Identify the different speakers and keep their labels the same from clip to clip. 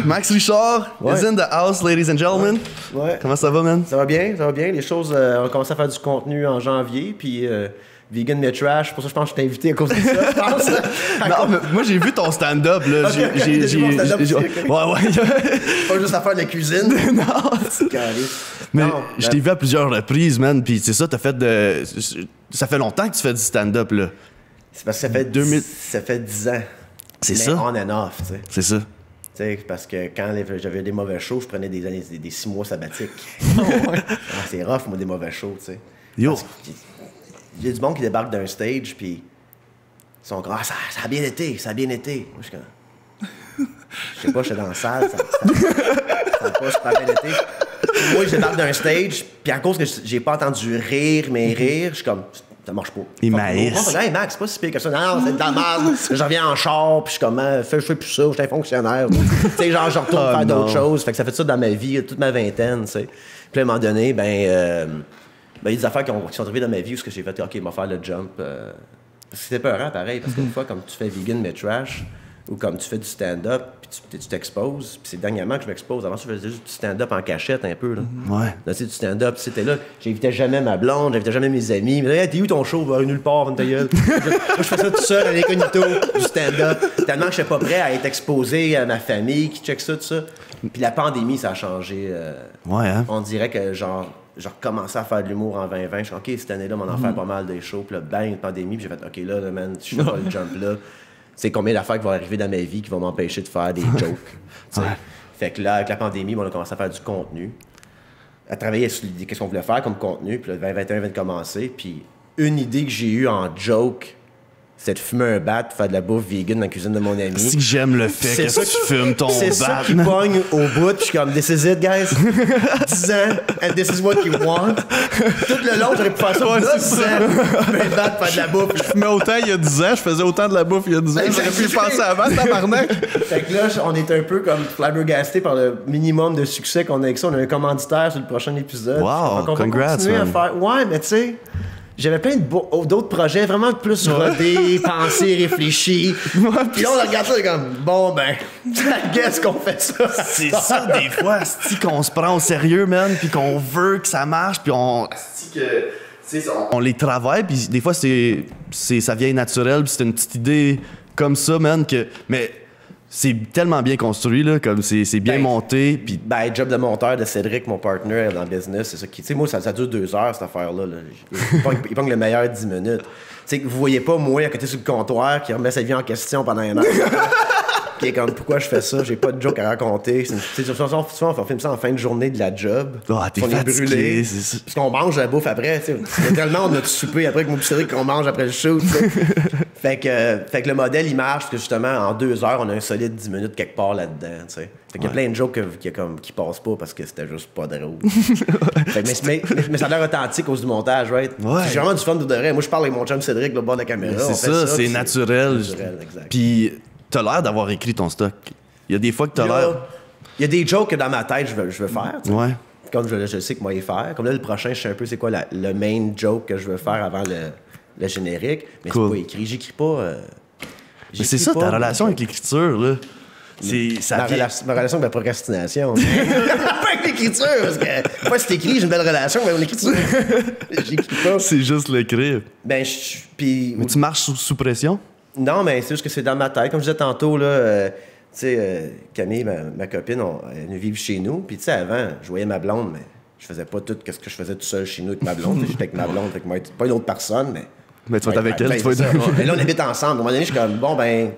Speaker 1: Max Richard is in the house, ladies and gentlemen.
Speaker 2: Ouais.
Speaker 1: Comment ça va, man?
Speaker 2: Ça va bien, ça va bien. Les choses, on a commencé à faire du contenu en janvier, puis Vegan mais trash. Pour ça, je pense que je t'ai invité à cause de ça, je pense.
Speaker 1: Non, mais moi, j'ai vu ton stand-up, là.
Speaker 2: Okay, ouais. Pas juste à faire de la cuisine.
Speaker 1: Non, mais je t'ai vu à plusieurs reprises, man. Puis c'est ça, t'as fait de... Ça fait longtemps que tu fais du stand-up, là.
Speaker 2: C'est parce que ça fait 10 ans.
Speaker 1: C'est ça?
Speaker 2: On and off, tu sais.
Speaker 1: C'est ça.
Speaker 2: T'sais, parce que quand j'avais des mauvais shows, je prenais des 6 mois sabbatiques. C'est rough, moi, des mauvais shows, tu sais.
Speaker 1: Yo!
Speaker 2: Il y a du monde qui débarque d'un stage, puis ils sont comme « Ah, ça a bien été, ça a bien été. » Moi, je suis comme... Je sais pas, je suis dans la salle, ça a pas super bien été. Puis moi, je débarque d'un stage, puis à cause que j'ai pas entendu rire, je suis comme... Ça marche pas.
Speaker 1: Il maïs.
Speaker 2: Hey Max, c'est pas si pire que ça. Non, c'est de la merde. Je reviens en char, puis je suis comme, je fais plus ça, je suis un fonctionnaire. Tu sais, genre, je retourne faire d'autres choses. Fait que ça fait ça dans ma vie, toute ma vingtaine, tu sais. Puis à un moment donné, il y a des affaires qui sont arrivées dans ma vie où j'ai fait, OK, je vais faire le jump. C'était peurant, pareil, parce qu'une fois, comme tu fais vegan mais trash, ou comme tu fais du stand-up, puis tu t'exposes, puis c'est dernièrement que je m'expose. Avant ça, je faisais juste du stand-up en cachette un peu. Là.
Speaker 1: Ouais.
Speaker 2: Là, tu sais, du stand-up, c'était là. J'invitais jamais ma blonde, j'invitais jamais mes amis. Mais là, hey, t'es où ton show? Va nulle part, vente ta gueule. Moi, je fais ça tout seul à l'incognito, du stand-up. Tellement que je n'étais pas prêt à être exposé à ma famille qui check ça, tout ça. Puis la pandémie, ça a changé.
Speaker 1: Ouais, hein?
Speaker 2: On dirait que, genre, j'ai recommencé à faire de l'humour en 2020. Je suis OK, cette année-là, on en fait pas mal des shows. Puis là, bang, une pandémie. Puis j'ai fait, OK, là, man, je fais pas le jump là. C'est combien d'affaires qui vont arriver dans ma vie qui vont m'empêcher de faire des jokes. Ouais. Fait que là, avec la pandémie, on a commencé à faire du contenu, à travailler sur l'idée qu'est-ce qu'on voulait faire comme contenu. Puis le 2021 vient de commencer. Puis une idée que j'ai eue en joke, c'est de fumer un bat, faire de la bouffe vegan dans la cuisine de mon ami.
Speaker 1: Si j'aime le fait que tu fumes ton bat.
Speaker 2: C'est ça qui pogne au bout. Puis je suis comme, this is it, guys. 10 ans, and this is what you want. Tout le long, j'aurais pu faire ça pour 10 ans. Fumer un bat, faire de la bouffe.
Speaker 3: Je fumais autant il y a 10 ans, je faisais autant de la bouffe il y a 10 ans. J'aurais pu y penser avant, tabarnak.
Speaker 2: Fait que là, on est un peu comme flabbergasté par le minimum de succès qu'on a avec ça. On a un commanditaire sur le prochain épisode.
Speaker 1: Wow,
Speaker 2: donc, on
Speaker 1: congrats,
Speaker 2: va continuer
Speaker 1: man.
Speaker 2: à faire. Ouais, mais tu sais... J'avais plein d'autres projets vraiment plus rodés, pensés, réfléchis. Puis là, on regarde ça comme, bon, ben, qu'est-ce qu'on fait ça?
Speaker 1: C'est ça, des fois, c'est qu'on se prend au sérieux, man, puis qu'on veut que ça marche, puis on les travaille, puis des fois, ça vient naturel, puis c'est une petite idée comme ça, man, mais c'est tellement bien construit, là, comme c'est bien monté, puis...
Speaker 2: Ben, job de monteur de Cédric, mon partner dans le business, c'est ça qui... Tu sais, moi, ça dure 2 heures, cette affaire-là. Là. Il pogne le meilleur 10 minutes. Tu sais, vous voyez pas moi à côté sur le comptoir qui remet sa vie en question pendant 1 heure. Qui est comme, pourquoi je fais ça? J'ai pas de joke à raconter. Souvent, on filme ça en fin de journée de la job.
Speaker 1: Ah, t'es fatigué, c'est ça.
Speaker 2: Parce qu'on mange la bouffe après, tu sais. Tellement on a du souper après que mon Cédric qu'on mange après le show, tu sais. Fait que le modèle, il marche parce que justement, en 2 heures, on a un solide 10 minutes quelque part là-dedans, tu sais. Fait qu'il y a plein de jokes qui passent pas parce que c'était juste pas drôle. mais ça a l'air authentique à cause du montage, right?
Speaker 1: Ouais.
Speaker 2: J'ai vraiment du fun de vrai. Moi, je parle avec mon chum Cédric, le bord de la caméra.
Speaker 1: C'est ça, c'est naturel.
Speaker 2: Exact.
Speaker 1: Puis t'as l'air d'avoir écrit ton stock. Il y a des fois que t'as l'air...
Speaker 2: Il y a des jokes que dans ma tête, je veux faire, tu sais.
Speaker 1: Ouais.
Speaker 2: Comme je sais que moi y faire. Comme là, le prochain, je sais un peu c'est quoi le main joke que je veux faire avant le générique. Mais
Speaker 1: cool.
Speaker 2: C'est pas écrit. J'écris pas...
Speaker 1: Mais c'est ça, ta relation avec l'écriture, là.
Speaker 2: Ma relation avec la procrastination. Pas avec l'écriture, parce que moi, c'est écrit, j'ai une belle relation, mais avec l'écriture, j'écris pas.
Speaker 1: C'est juste l'écrire.
Speaker 2: Ben,
Speaker 1: Mais tu marches sous pression?
Speaker 2: Non, mais c'est juste que c'est dans ma tête. Comme je disais tantôt, là, tu sais, Camille, ma copine, elle vit chez nous. Puis, tu sais, avant, je voyais ma blonde, mais je faisais pas tout ce que je faisais tout seul chez nous avec ma blonde. J'étais avec ma blonde, fait que moi, pas une autre personne, mais...
Speaker 1: Mais tu vas être avec elle, tu vas être...
Speaker 2: Mais là, on habite ensemble. À un moment donné, je suis comme, bon, ben,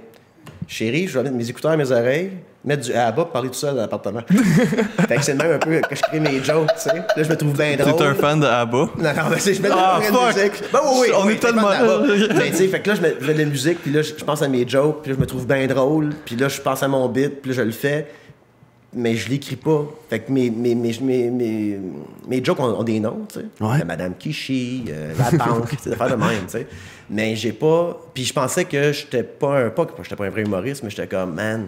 Speaker 2: chérie, je vais mettre mes écouteurs à mes oreilles, mettre du ABBA pour parler tout seul dans l'appartement. Fait que c'est le même un peu que je crée mes jokes, tu sais. Là, je me trouve bien drôle.
Speaker 3: T'es un fan de ABBA?
Speaker 2: Non, mais je mets de la musique. Ben oui,
Speaker 3: on est tellement...
Speaker 2: Mais tu sais, fait que là, je mets de la musique, puis là, je pense à mes jokes, puis là, je me trouve bien drôle, puis là, je pense à mon beat, puis là, je le fais. Mais je l'écris pas. Fait que mes jokes ont des noms, tu sais.
Speaker 1: Ouais.
Speaker 2: Madame Kishi, la banque, c'est faire de même, tu sais. Mais j'ai pas... Puis je pensais que j'étais pas un vrai humoriste, mais j'étais comme, man,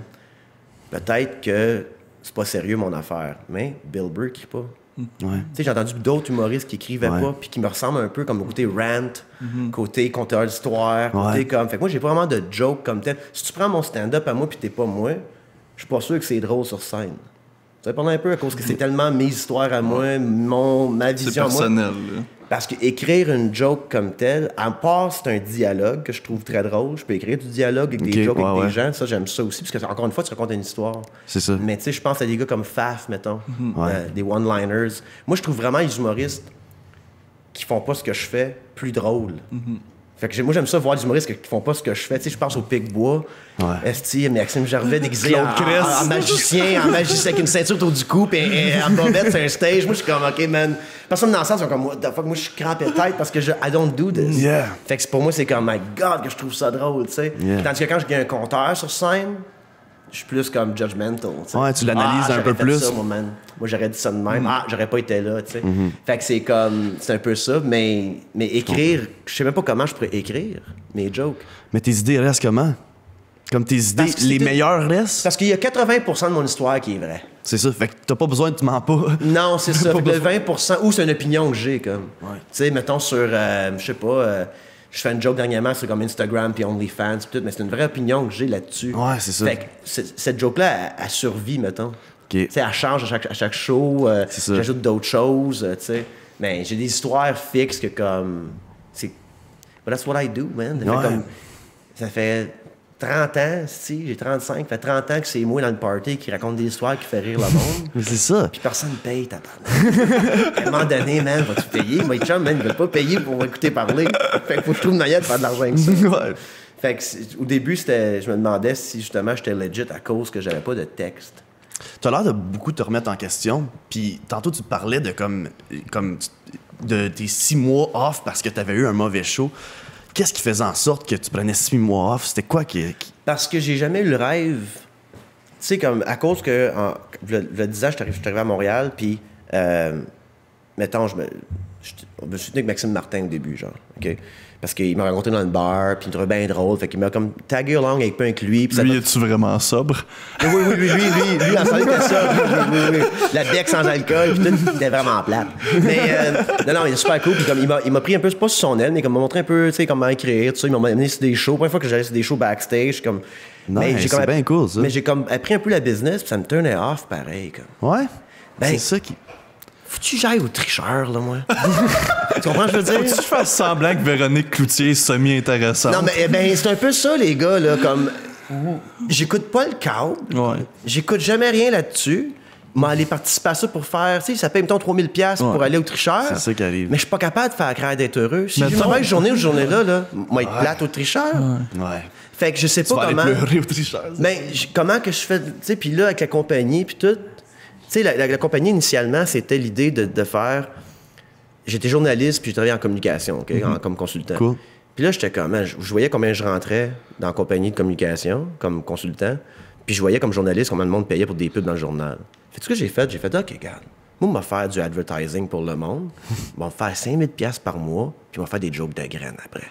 Speaker 2: peut-être que c'est pas sérieux mon affaire. Mais Bill Burr écrit pas.
Speaker 1: Ouais.
Speaker 2: Tu sais, j'ai entendu d'autres humoristes qui écrivaient pas, puis qui me ressemblent un peu comme le côté rant, côté conteur d'histoire, côté comme... Fait que moi, j'ai pas vraiment de joke comme tel. Si tu prends mon stand-up à moi, puis t'es pas moi, je suis pas sûr que c'est drôle sur scène. Ça dépend un peu à cause que c'est tellement mes histoires à moi, ma vision à moi.
Speaker 3: C'est personnel, là.
Speaker 2: Parce qu'écrire une joke comme telle, à part c'est un dialogue que je trouve très drôle, je peux écrire du dialogue avec des jokes avec des gens, ça j'aime ça aussi, parce que encore une fois, tu racontes une histoire.
Speaker 1: C'est ça.
Speaker 2: Mais tu sais, je pense à des gars comme Faf, mettons, des one-liners. Moi, je trouve vraiment les humoristes qui font pas ce que je fais plus drôles. Fait que moi, j'aime ça voir les humoristes qui font pas ce que je fais. Tu sais, je pense au Pic-Bois. Esti, Maxime Gervais déguisé en magicien, avec une ceinture autour du cou, et en bobette sur un stage. Moi, je suis comme, OK, man. Personne dans la salle sont comme, what the fuck, moi, je suis crampé tête parce que I don't do this.
Speaker 1: Yeah.
Speaker 2: Fait que pour moi, c'est comme, my God, que je trouve ça drôle, tu sais.
Speaker 1: Yeah.
Speaker 2: Tandis que quand j'ai un compteur sur scène, je suis plus comme judgmental. T'sais.
Speaker 1: Ouais, tu l'analyses un peu plus.
Speaker 2: Ça, moi, j'aurais dit ça de même. J'aurais pas été là, tu sais. Fait que c'est comme, c'est un peu ça, mais écrire, je sais même pas comment je pourrais écrire mes jokes.
Speaker 1: Mais tes idées restent comment? Comme tes idées, les meilleures restent?
Speaker 2: Parce qu'il y a 80% de mon histoire qui est vraie.
Speaker 1: C'est ça, fait que t'as pas besoin, tu mens pas.
Speaker 2: Non, c'est ça. Fait que le 20%, ou c'est une opinion que j'ai, comme. Tu sais, mettons sur, je sais pas, je fais une joke dernièrement sur comme Instagram puis OnlyFans puis tout, mais c'est une vraie opinion que j'ai là-dessus.
Speaker 1: Ouais, c'est ça.
Speaker 2: Fait que cette joke-là, elle survit, mettant. Tu sais, elle change à chaque show. J'ajoute d'autres choses, tu sais. Mais j'ai des histoires fixes que comme... But that's what I do, man. Ça fait 30 ans, si, j'ai 35, ça fait 30 ans que c'est moi dans le party qui raconte des histoires qui fait rire le monde.
Speaker 1: Mais c'est ça.
Speaker 2: Puis personne ne paye, tabarnak. À un moment donné, man, vas-tu payer? Moi, chum, man, ils veulent pas payer pour m'écouter parler. Fait qu'il faut que je trouve une manière de faire de l'argent avec ça.
Speaker 1: Ouais.
Speaker 2: Fait que au début, je me demandais si justement j'étais legit à cause que j'avais pas de texte.
Speaker 1: T'as l'air de beaucoup te remettre en question. Puis tantôt, tu parlais de de tes 6 mois off parce que t'avais eu un mauvais show. Qu'est-ce qui faisait en sorte que tu prenais 6 mois off? C'était quoi qui...
Speaker 2: Parce que j'ai jamais eu le rêve. Tu sais, comme à cause que, le 10 ans, je suis arrivé à Montréal, puis, mettons, je me suis tenu avec Maxime Martin au début, genre, OK? Parce qu'il m'a rencontré dans le bar, puis il me trouvait bien drôle, fait qu'il m'a comme tagué along avec peu avec lui.
Speaker 3: Lui, es-tu vraiment sobre?
Speaker 2: Oui, lui, en salle, était ça. Oui. La bec sans alcool, puis tout, c'était vraiment plate. Mais, non, il est super cool, puis comme, il m'a pris un peu, pas sur son aile, mais comme, il m'a montré un peu, tu sais, comment écrire, tout ça. Il m'a amené sur des shows. La première fois que j'allais sur des shows backstage, comme...
Speaker 1: Nice, c'est bien cool, ça.
Speaker 2: Mais j'ai comme appris un peu la business, puis ça me turnait off, pareil, comme.
Speaker 1: Ouais?
Speaker 2: Ben,
Speaker 1: c'est ça qui...
Speaker 2: Faut-tu que j'aille au tricheur, là, moi? Tu comprends ce que je veux dire?
Speaker 3: Faut-tu que je fasse semblant que Véronique Cloutier est semi-intéressante?
Speaker 2: Non, mais ben, c'est un peu ça, les gars, là, comme... J'écoute pas le câble.
Speaker 3: Ouais.
Speaker 2: J'écoute jamais rien là-dessus. Mais aller participer à ça pour faire... Tu sais, ça paye, mettons, 3000$ pour aller au tricheur.
Speaker 1: C'est ça qui arrive.
Speaker 2: Mais je suis pas capable de faire craindre d'être heureux. Si j'ai une
Speaker 3: Mettons-
Speaker 2: mauvaise journée ou journée-là, moi, être plate au tricheur.
Speaker 1: Ouais.
Speaker 2: Fait que je sais
Speaker 1: Tu vas
Speaker 2: pas
Speaker 1: aller
Speaker 2: comment...
Speaker 1: pleurer au tricheur.
Speaker 2: Ben, comment que je fais... Tu sais, puis là, avec la compagnie, puis tout... Tu sais, la compagnie, initialement, c'était l'idée de faire... J'étais journaliste, puis je travaillais en communication, OK, comme consultant.
Speaker 1: Cool.
Speaker 2: Puis là, j'étais comme... Je voyais combien je rentrais dans la compagnie de communication, comme consultant, puis je voyais comme journaliste combien le monde payait pour des pubs dans le journal. Fait ce que j'ai fait? J'ai fait, OK, regarde, moi, on va faire du advertising pour le monde, on va me faire 5000$ par mois, puis on va faire des jokes de graines après.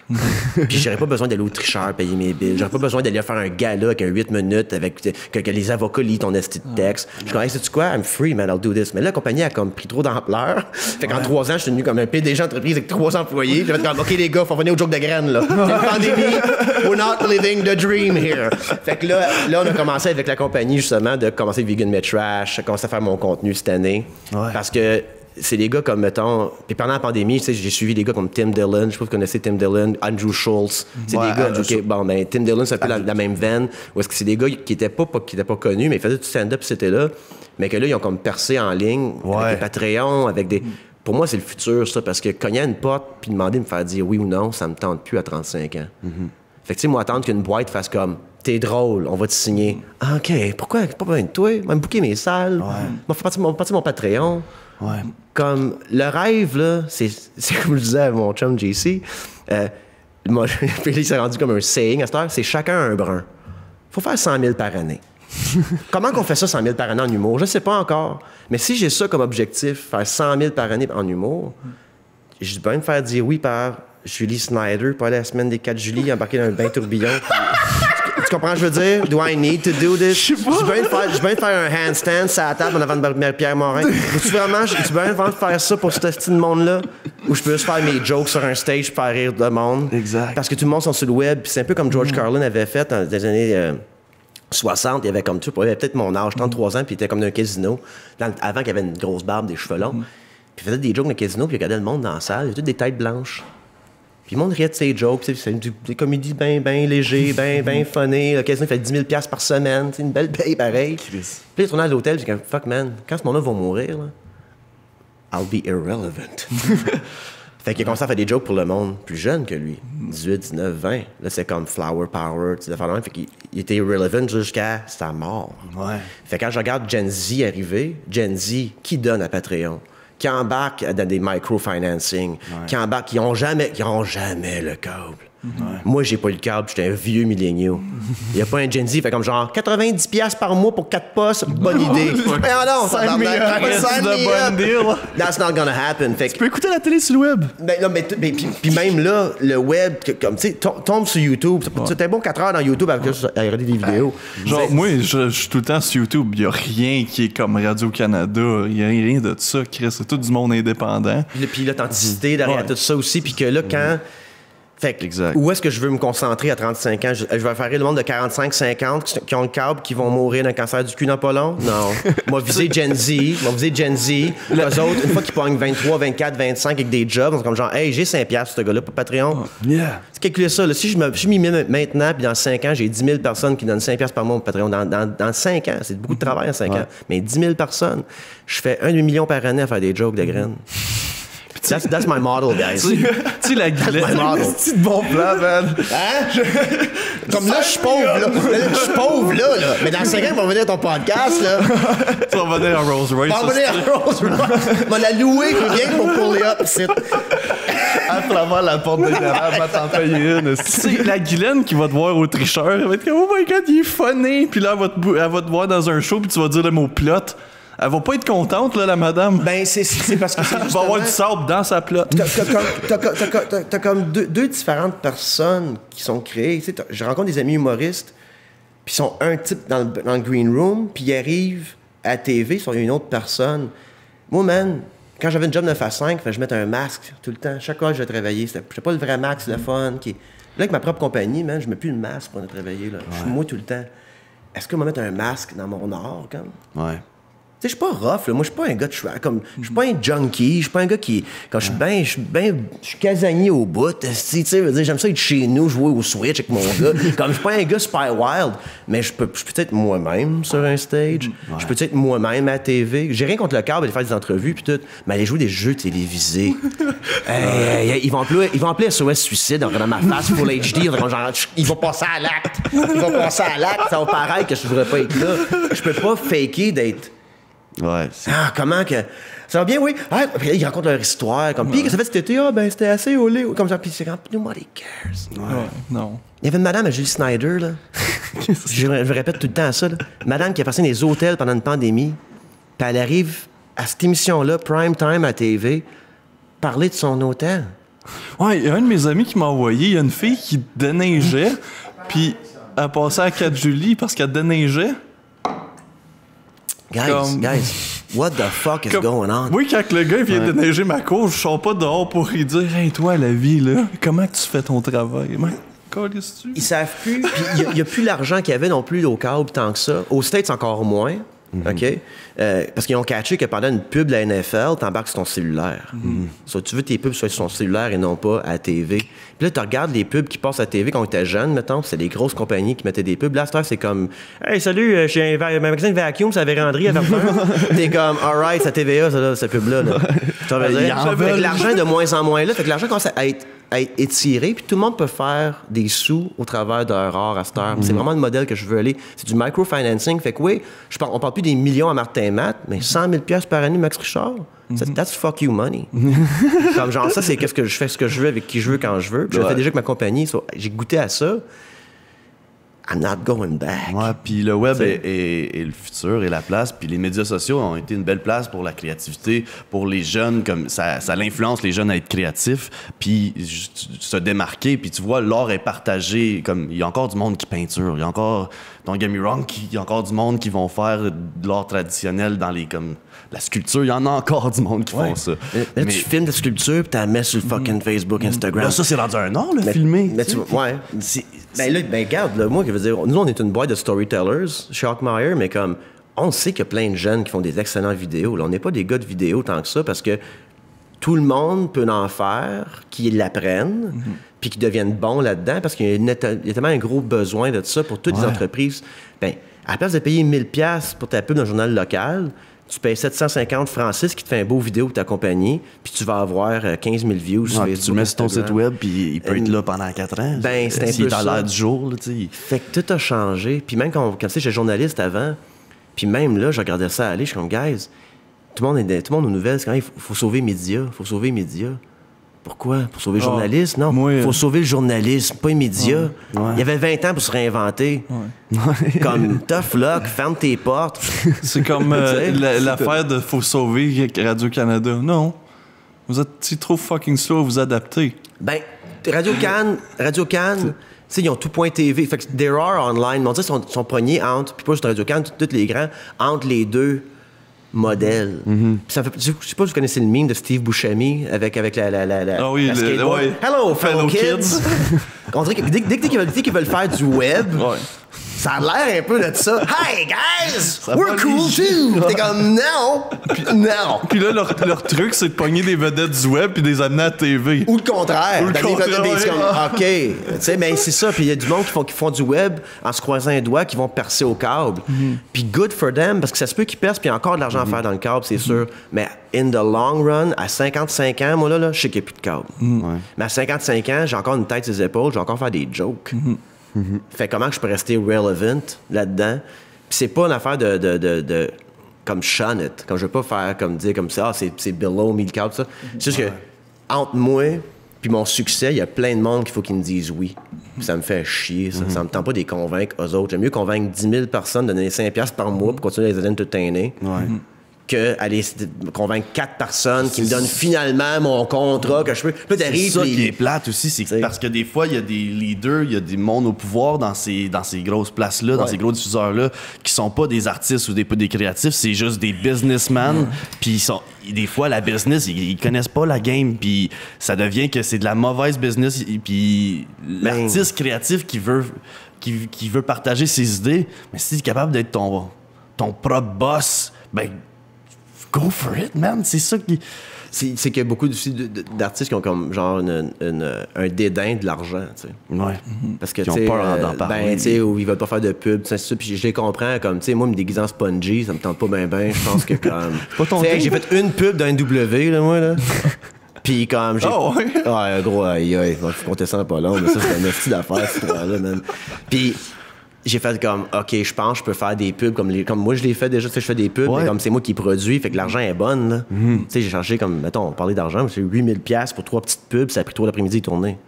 Speaker 2: Puis j'aurais pas besoin d'aller au tricheur payer mes billes. J'aurais pas besoin d'aller faire un gala avec un 8 minutes avec que les avocats lisent ton esti de texte. Je suis comme, hey, sais-tu quoi? I'm free, man, I'll do this. Mais là, la compagnie a comme pris trop d'ampleur. Fait qu'en 3 ans, je suis devenu comme un PDG d'entreprise avec 3 employés. Puis j'ai fait comme, OK, les gars, faut venir aux jokes de graines, là. C'est une pandémie. We're not living the dream here. Fait que là, on a commencé avec la compagnie, justement, de commencer Vegan Mais Trash. J'ai commencé à faire mon contenu cette année.
Speaker 1: Ouais.
Speaker 2: Parce que c'est des gars comme, mettons... Puis pendant la pandémie, tu sais, j'ai suivi des gars comme Tim Dillon. Je sais pas si vous connaissez Tim Dillon, Andrew Schultz. C'est
Speaker 1: Ouais,
Speaker 2: des gars...
Speaker 1: Andrew
Speaker 2: OK, bon, ben, Tim Dillon, c'est un peu la même veine. Ou est-ce que c'est des gars qui étaient pas connus, mais ils faisaient du stand-up, c'était là. Mais que là, ils ont comme percé en ligne
Speaker 1: Ouais.
Speaker 2: avec des Patreons, avec des... Pour moi, c'est le futur, ça, parce que cogner à une porte puis demander de me faire dire oui ou non, ça me tente plus à 35 ans. Fait que, tu sais, moi, attendre qu'une boîte fasse comme t'es drôle, on va te signer. Ah, OK, pourquoi? Pas besoin de toi. Va me booker mes salles. M'a fait partie de mon Patreon.
Speaker 1: Ouais.
Speaker 2: Comme le rêve, là, c'est comme je disais à mon chum JC, moi, Félix s'est rendu comme un saying à cette heure, c'est chacun un brun. Faut faire 100 000 par année. Comment qu'on fait ça 100 000 par année en humour? Je sais pas encore. Mais si j'ai ça comme objectif, faire 100 000 par année en humour, je vais me faire dire oui par Julie Snyder pour aller à la semaine des 4 juillet embarquer dans un bain tourbillon. Tu comprends ce que je veux dire? Do I need to do this? Je vais bien faire un handstand sur la table en avant de Pierre Morin. Veux-tu vraiment faire ça pour ce petit monde-là? Ou je peux juste faire mes jokes sur un stage pour faire rire le monde?
Speaker 1: Exact.
Speaker 2: Parce que tout le monde sont sur le web. Puis c'est un peu comme George Carlin avait fait dans les années 60, il avait comme tout, il avait peut-être mon âge, 33 ans, puis il était comme dans un casino, avant qu'il avait une grosse barbe, des cheveux longs. Puis il faisait des jokes dans le casino, puis il regardait le monde dans la salle, il avait toutes des têtes blanches. Puis le monde riait de ses jokes, c'est des comédies bien légers, bien funny. Le casino, il fait 10 000 $ par semaine, c'est une belle paye pareil. Puis il retournait à l'hôtel, j'ai dit, fuck man, quand ce monde-là va mourir, là, I'll be irrelevant. Fait qu'il a commencé à faire des jokes pour le monde plus jeune que lui. 18, 19, 20. Là, c'est comme Flower Power, tu sais, fait qu'il était irrelevant jusqu'à sa mort.
Speaker 1: Ouais.
Speaker 2: Fait que quand je regarde Gen Z arriver, Gen Z, qui donne à Patreon? Qui embarque dans des microfinancing, qui embarquent, qui n'ont jamais le câble. Moi, j'ai pas le câble, j'étais un vieux milléniaux. Il n'y a pas un Gen Z, fait comme genre 90$ par mois pour 4 postes, bonne idée. Mais non, ça
Speaker 3: bonne deal.
Speaker 2: That's not gonna happen. Fait
Speaker 1: Tu peux écouter la télé sur le web.
Speaker 2: puis même là, le web, comme tu sais, tombe sur YouTube. C'était bon 4 heures dans YouTube avec à regarder des vidéos.
Speaker 3: Genre, moi, je suis tout le temps sur YouTube. Il n'y a rien qui est comme Radio-Canada. Il n'y a rien de ça, Chris. C'est tout du monde indépendant.
Speaker 2: Puis l'authenticité derrière tout ça aussi. Puis que là, quand. Fait que,
Speaker 3: exact.
Speaker 2: Où est-ce que je veux me concentrer à 35 ans? Je vais faire le monde de 45-50 qui ont le câble, qui vont mourir d'un cancer du cul dans pas long? Non. Moi, viser Gen Z. Eux autres, une fois qu'ils pognent 23, 24, 25 avec des jobs, c'est comme genre, hey, j'ai 5$ ce gars-là pour Patreon.
Speaker 1: Yeah.
Speaker 2: C'est calculer ça. Là. Si je m'y mets maintenant, puis dans 5 ans, j'ai 10 000 personnes qui donnent 5$ par mois pour Patreon. Dans 5 ans, c'est beaucoup de travail en 5 ans. Mais 10 000 personnes, je fais 1 million par année à faire des jokes de graines. That's my model, guys.
Speaker 3: Tu sais, la Guylaine.
Speaker 1: C'est de bon plan, man.
Speaker 2: Hein? Comme là, je suis pauvre, là. Je suis pauvre, là. Mais dans 5 ans, on va venir à ton podcast, là.
Speaker 3: Tu vas venir à Rolls Royce.
Speaker 2: On va venir à Rolls Royce. On va la louer, rien pour pull it up, ici.
Speaker 1: À travers la porte d'éclairage, va t'en payer une.
Speaker 3: Tu sais, la Guylaine qui va te voir au tricheur, elle va être comme, oh my god, il est funny. Puis là, elle va te voir dans un show, puis tu vas dire le mot plot. Elle va pas être contente, là, la madame.
Speaker 2: Ben, c'est parce que c'est
Speaker 3: Elle va avoir du sable dans sa plotte.
Speaker 2: T'as comme deux différentes personnes qui sont créées. Tu sais, je rencontre des amis humoristes, puis ils sont un type dans le green room, puis ils arrivent à la TV, ils sont une autre personne. Moi, man, quand j'avais une job 9 à 5, je mettais un masque tout le temps. Chaque fois que je travaillais, c'était pas le vrai masque, le fun. Là, avec ma propre compagnie, man, je mets plus le masque pour travailler. Là. Je suis moi tout le temps. Est-ce que je vais mettre un masque dans mon art, comme?
Speaker 1: Ouais.
Speaker 2: Tu sais, je suis pas rough, là. Moi, je suis pas un gars de comme je suis pas un junkie, je suis pas un gars qui quand je suis casanier au bout, tu sais, j'aime ça être chez nous, jouer au Switch avec mon gars. Comme je suis pas un gars super wild, mais je peux être moi-même sur un stage, je peux être moi-même à la TV. J'ai rien contre le câble, aller faire des entrevues puis tout, mais aller jouer des jeux télévisés. Ils vont appeler SOS Suicide dans ma face pour l'HD, genre il va passer à l'acte. Ça va paraître que je devrais pas être là. Je peux pas faker d'être.
Speaker 1: Ouais.
Speaker 2: Comment que. Ça va bien, oui. Ah, puis ils racontent leur histoire. Comme, puis, qu'est-ce que ça fait cet été? Ah, ben, c'était assez olé. Comme ça. Puis, c'est comme, nobody cares.
Speaker 3: Ouais, non.
Speaker 2: Il y avait une madame à Julie Snyder, là. je répète tout le temps ça, là. Madame qui a passé des hôtels pendant une pandémie. Puis, elle arrive à cette émission-là, prime time à TV, parler de son hôtel.
Speaker 3: Ouais, il y a un de mes amis qui m'a envoyé. Il y a une fille qui déneigeait, puis elle passait à 4 Julie parce qu'elle déneigeait.
Speaker 2: Guys, what the fuck is going on?
Speaker 3: Oui, quand le gars vient de déneiger ma cour, je sors pas dehors pour lui dire « Hey, toi, la vie, là, comment tu fais ton travail? »
Speaker 2: Ils savent plus, puis il n'y a plus l'argent qu'il y avait non plus au câble tant que ça. Aux States, encore moins. OK? Parce qu'ils ont catché que pendant une pub de la NFL, t'embarques sur ton cellulaire. So, tu veux tes pubs sur ton cellulaire et non pas à la TV. Puis là, tu regardes les pubs qui passent à la TV quand on était jeune, mettons, c'est des grosses compagnies qui mettaient des pubs. Là, c'est comme « Hey, salut, j'ai un magasin de vacuum, c'est à Vérandrie à Verdun. » T'es comme « Alright, c'est à TVA, ça, cette pub-là. » Tu vas dire? Fait que l'argent est de moins en moins là. Fait que l'argent commence à être étiré, puis tout le monde peut faire des sous au travers d'un art à cette heure. C'est vraiment le modèle que je veux aller. C'est du microfinancing. Fait que oui, on parle plus des millions à Martin Matt, mais 100 000 $ par année, Max Richard. That's fuck you money. Comme genre, ça, c'est qu'est-ce que je fais, ce que je veux, avec qui je veux, quand je veux. Puis je le fais déjà avec ma compagnie. J'ai goûté à ça. I'm not going back.
Speaker 1: Ouais, puis le web est le futur et la place, puis les médias sociaux ont été une belle place pour la créativité, pour les jeunes, comme ça l'influence les jeunes à être créatifs, puis se démarquer, puis tu vois, l'art est partagé, comme il y a encore du monde qui peinture, il y a encore, don't get me wrong, il y a encore du monde qui vont faire de l'art traditionnel dans les, comme, la sculpture, il y en a encore du monde qui font ça.
Speaker 2: Là, tu filmes ta sculpture, puis tu la mets sur le fucking Facebook, Instagram.
Speaker 1: Là, ça, c'est rendu un art, le filmer.
Speaker 2: Mais ouais. Ben là, regarde, là, moi, je veux dire, nous, on est une boîte de storytellers chez Hawkmeyer, mais comme, on sait qu'il y a plein de jeunes qui font des excellentes vidéos. Là. On n'est pas des gars de vidéo tant que ça, parce que tout le monde peut en faire, qui l'apprennent, puis qui deviennent bons là-dedans, parce qu'il y a tellement un gros besoin de ça pour toutes les entreprises. Ben, à la place de payer 1000$ pour ta pub dans un journal local, tu payes 750 Francis qui te fait un beau vidéo pour ta compagnie, puis tu vas avoir 15 000 views sur Facebook.
Speaker 1: Tu le mets sur ton site web, puis il peut être là pendant 4 ans.
Speaker 2: Ben, c'est un peu
Speaker 1: s'il est à
Speaker 2: ça.
Speaker 1: l'air du jour, là, tu sais.
Speaker 2: Fait que tout a changé. Puis même quand tu sais, j'étais journaliste avant, puis même là, je regardais ça aller, je suis comme, guys, tout le monde aux nouvelles, c'est quand même, il faut sauver les médias. Il faut sauver les médias. Pourquoi? Pour sauver le journaliste? Non. Il faut sauver le journalisme, pas les médias. Il y avait 20 ans pour se réinventer. Comme, tough luck, ferme tes portes.
Speaker 3: C'est comme l'affaire de faut sauver Radio-Canada. Non. Vous êtes trop fucking slow à vous adapter.
Speaker 2: Ben, Radio-Can, tu sais, ils ont tout.tv. Fait que there are online. On dit qu'ils sont pognés entre, puis pas juste Radio-Can, tous les grands, entre les deux modèles. Puis ça fait, je sais pas si vous connaissez le meme de Steve Buscemi avec la
Speaker 3: Ah oui,
Speaker 2: la skateboard.
Speaker 3: ouais.
Speaker 2: Hello, fellow kids! On dirait que dès qu'ils veulent faire du web, ça a l'air un peu de ça. Hey, guys! We're cool too! T'es comme, non!
Speaker 3: Puis là, leur truc, c'est de pogner des vedettes du web puis de les amener à la TV.
Speaker 2: Ou le contraire.
Speaker 3: Ou le contraire,
Speaker 2: C'est comme, OK. Tu sais, mais c'est ça. Puis il y a du monde qui font du web en se croisant les doigts, qui vont percer au câble. Puis good for them, parce que ça se peut qu'ils percent, puis il y a encore de l'argent à faire dans le câble, c'est sûr. Mais in the long run, à 55 ans, moi, là je sais qu'il n'y a plus de câble. Mais à 55 ans, j'ai encore une tête sur les épaules, je vais encore faire des jokes. Fait comment que je peux rester relevant là-dedans? Puis c'est pas une affaire de comme shun it. Comme je veux pas faire comme dire comme ça, c'est below me le câble, ça. C'est juste que entre moi puis mon succès, il y a plein de monde qu'il faut qu'ils me disent oui. Puis ça me fait chier, ça. Ça me tente pas de les convaincre eux autres. J'aime mieux convaincre 10 000 personnes de donner 5$ par mois pour continuer à les entertainer. Que aller convaincre 4 personnes qui me donnent finalement mon contrat que je peux. Puis là, t'arrives.
Speaker 1: C'est ça qui est plate aussi, c'est que parce que des fois, il y a des leaders, il y a des mondes au pouvoir dans ces grosses places-là, dans ces gros diffuseurs-là, qui sont pas des artistes ou des créatifs, c'est juste des businessmen. Puis des fois, la business, ils connaissent pas la game, puis ça devient que c'est de la mauvaise business. Puis l'artiste créatif qui veut partager ses idées, mais si tu es capable d'être ton propre boss, ben go for it, man. C'est ça qui...
Speaker 2: C'est qu'il y a beaucoup aussi d'artistes qui ont comme genre un dédain de l'argent, tu sais.
Speaker 1: Ouais.
Speaker 2: Parce que,
Speaker 1: qui ont peur d'en parler.
Speaker 2: Ben, tu sais, ou ils veulent pas faire de pub, c'est ça. Puis je les comprends, comme, tu sais, moi, me déguisant en Spongy, ça me tente pas ben. Je pense que comme...
Speaker 1: pas ton
Speaker 2: j'ai fait une pub d'un W, là, moi, là. Puis comme j'ai...
Speaker 3: Oh, ouais?
Speaker 2: Ouais, gros, aïe. Je comptais ça pas long, mais ça, c'est un esti d'affaires, cette histoire-là, man. Puis... j'ai fait comme, OK, je pense que je peux faire des pubs comme moi, je l'ai fait déjà, tu sais, je fais des pubs, mais comme c'est moi qui produis, fait que l'argent est bonne, là. Tu sais, j'ai cherché comme, mettons, on parlait d'argent, j'ai 8000$ pour 3 petites pubs, ça a pris 3 l'après-midi de tourner.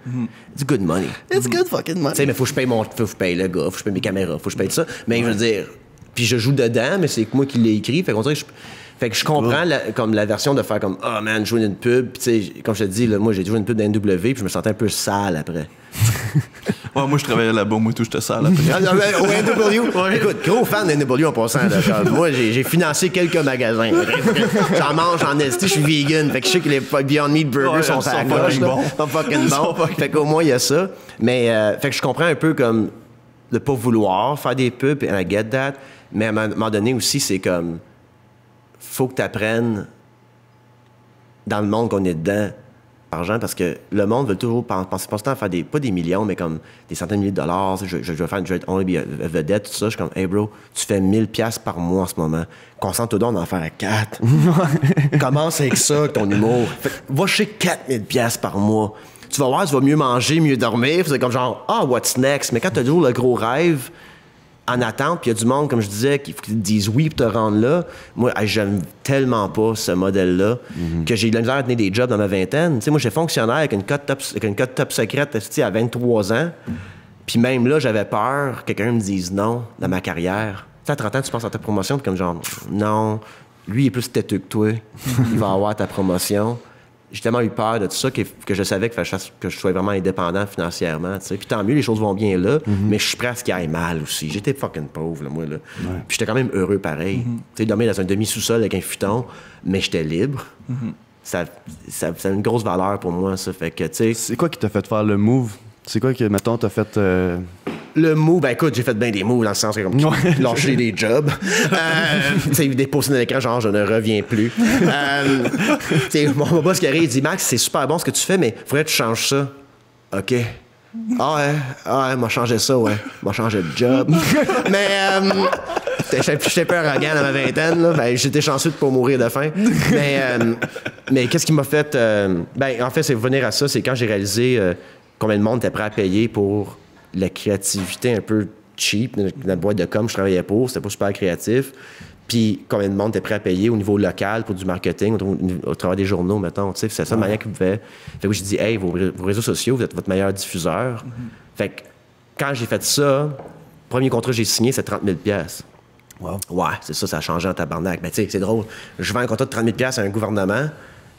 Speaker 2: It's good money.
Speaker 1: It's good fucking money.
Speaker 2: Tu sais, mais faut que je paye le gars, faut que je paye mes caméras, faut que je paye ça. Mais je veux dire, puis je joue dedans, mais c'est moi qui l'ai écrit, fait qu'on dirait que fait que je comprends comme la version de faire comme, oh man, jouer une pub, puis tu sais, comme je te dis, là, moi, j'ai joué une pub d'NW, puis je me sentais un peu sale après.
Speaker 3: Ouais, moi, je travaillais là-bas. Moi, tout, j'étais sale après.
Speaker 2: Au NW? Écoute, gros fan de NW en passant. Moi, j'ai financé quelques magasins. J'en mange en esti, je suis vegan. Fait que je sais que les Beyond Meat Burgers sont à la gauche. Sont fucking bons. Fait qu'au moins, il y a ça. Mais, fait que je comprends un peu comme de pas vouloir faire des pubs, and I get that. Mais à un moment donné aussi, c'est comme, faut que tu apprennes dans le monde qu'on est dedans, argent, parce que le monde veut toujours penser à faire pas des millions, mais comme des centaines de milliers de dollars. Je vais être only be a vedette, tout ça. Je suis comme, hey bro, tu fais 1000$ par mois en ce moment. Concentre-toi d'en faire 4. Commence avec ça, ton humour. Va chez 4000$ par mois. Tu vas voir, tu vas mieux manger, mieux dormir. C'est comme genre, what's next? Mais quand tu as toujours le gros rêve en attente, puis il y a du monde, comme je disais, qui te disent oui pour te rendre là. Moi, j'aime tellement pas ce modèle-là que j'ai eu de la misère à tenir des jobs dans ma vingtaine. Tu sais, moi, j'étais fonctionnaire avec une cote top secrète à 23 ans. Puis même là, j'avais peur que quelqu'un me dise non dans ma carrière. Tu sais, à 30 ans, tu penses à ta promotion, puis comme genre, non, lui, il est plus têteux que toi. Il va avoir ta promotion. J'ai tellement eu peur de tout ça que je savais que je sois vraiment indépendant financièrement. T'sais. Puis tant mieux, les choses vont bien là, mais je suis prêt à ce qu'il aille mal aussi. J'étais fucking pauvre, là, moi. Là. Puis j'étais quand même heureux pareil. Tu sais, dormir dans un demi-sous-sol avec un futon, mais j'étais libre. Ça a une grosse valeur pour moi, ça. Fait que, tu sais...
Speaker 1: C'est quoi qui t'a fait faire le move C'est quoi que, mettons, t'as fait...
Speaker 2: Le move, ben écoute, j'ai fait bien des moves dans le sens que comme lâcher des jobs. Tu sais, des posts dans l'écran, genre je ne reviens plus. Mon boss qui arrive, il dit Max, c'est super bon ce que tu fais, mais faudrait que tu changes ça. OK. Ah ouais, m'a changé ça, ouais. M'a changé de job. Mais j'étais peu arrogant dans ma vingtaine, là. Ben, j'étais chanceux de pas mourir de faim. Mais qu'est-ce qui m'a fait. Ben, en fait, c'est venir à ça, c'est quand j'ai réalisé combien de monde était prêt à payer pour la créativité un peu cheap, la boîte de com que je travaillais pour, c'était pas super créatif. Puis combien de monde était prêt à payer au niveau local pour du marketing, au travers des journaux, mettons. C'est ça la manière qu'ils pouvaient. Fait que j'ai dit, hey, vos réseaux sociaux, vous êtes votre meilleur diffuseur. Fait que quand j'ai fait ça, le premier contrat que j'ai signé, c'est 30 000 $.
Speaker 1: Wow.
Speaker 2: Ouais, c'est ça a changé en tabarnak. Ben, tu sais, c'est drôle. Je vends un contrat de 30 000 $ à un gouvernement,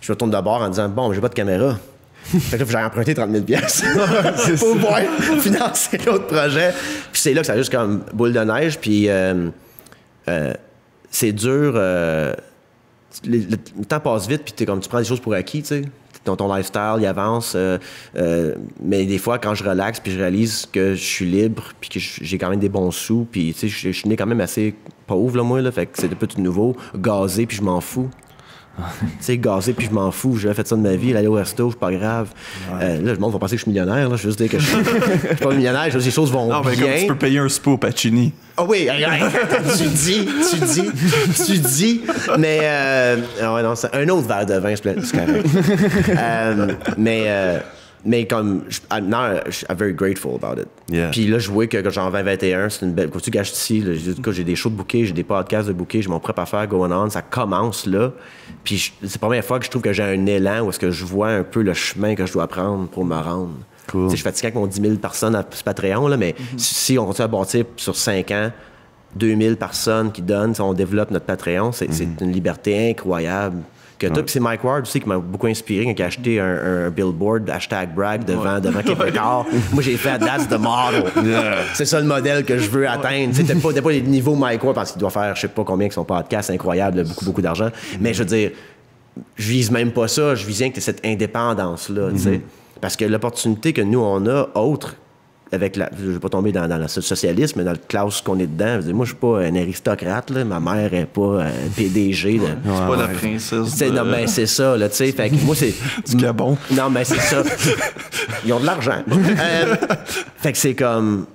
Speaker 2: je me tourne de bord en disant, bon, j'ai pas de caméra. Fait que là, j'ai emprunté 30 000 $ pour pouvoir financer l'autre projet. Puis c'est là que ça a juste comme boule de neige. Puis c'est dur. Le temps passe vite, puis tu prends des choses pour acquis, tu sais. Ton lifestyle, il avance. Mais des fois, quand je relaxe, puis je réalise que je suis libre, puis que j'ai quand même des bons sous, puis tu sais, je suis né quand même assez pauvre, là, moi, là. Fait que c'est un peu tout nouveau. Gazé, puis je m'en fous. Tu sais, gazé, puis je m'en fous. J'ai fait ça de ma vie, aller au resto, c'est pas grave. Là, le monde va penser que je suis millionnaire. Là. Je veux juste dire que je suis pas millionnaire. Je veux dire, les choses vont bien.
Speaker 3: Mais comme tu peux payer un spa au Pacini.
Speaker 2: Ah oui, tu dis. Mais, ouais, non, c'est un autre verre de vin, c'est correct. Mais comme, now, I'm very grateful about it.
Speaker 1: Yeah.
Speaker 2: Puis là, je vois que genre 2021, c'est une belle. Quand tu gâches ici, là, j'ai des shows de booker, j'ai des podcasts de booker, j'ai mon propre affaire going on, ça commence là. Puis c'est la première fois que je trouve que j'ai un élan où est-ce que je vois un peu le chemin que je dois prendre pour me rendre.
Speaker 1: Cool.
Speaker 2: Je suis fatigué avec mon 10 000 personnes à Patreon, là, mais si on continue à bâtir sur 5 ans, 2000 personnes qui donnent, si on développe notre Patreon, c'est une liberté incroyable. Que toi, puis c'est Mike Ward aussi qui m'a beaucoup inspiré quand il a acheté un billboard #brag devant Québécois. Moi, j'ai fait that's the model. C'est ça le modèle que je veux atteindre. T'es pas les niveaux Mike Ward parce qu'il doit faire je sais pas combien avec son podcast incroyable, beaucoup d'argent. Mais je veux dire, je vise même pas ça. Je vise rien que cette indépendance-là. Parce que l'opportunité que nous, on a, autre, avec je vais pas tomber dans le socialisme, mais dans le classe qu'on est dedans. Je veux dire, moi, je suis pas un aristocrate, là. Ma mère est pas un PDG.
Speaker 3: C'est pas la princesse.
Speaker 2: Non, ben, c'est ça, là, tu sais. Fait que moi, c'est.
Speaker 3: Du Gabon.
Speaker 2: Non, mais c'est ça. Ils ont de l'argent. Fait que c'est comme.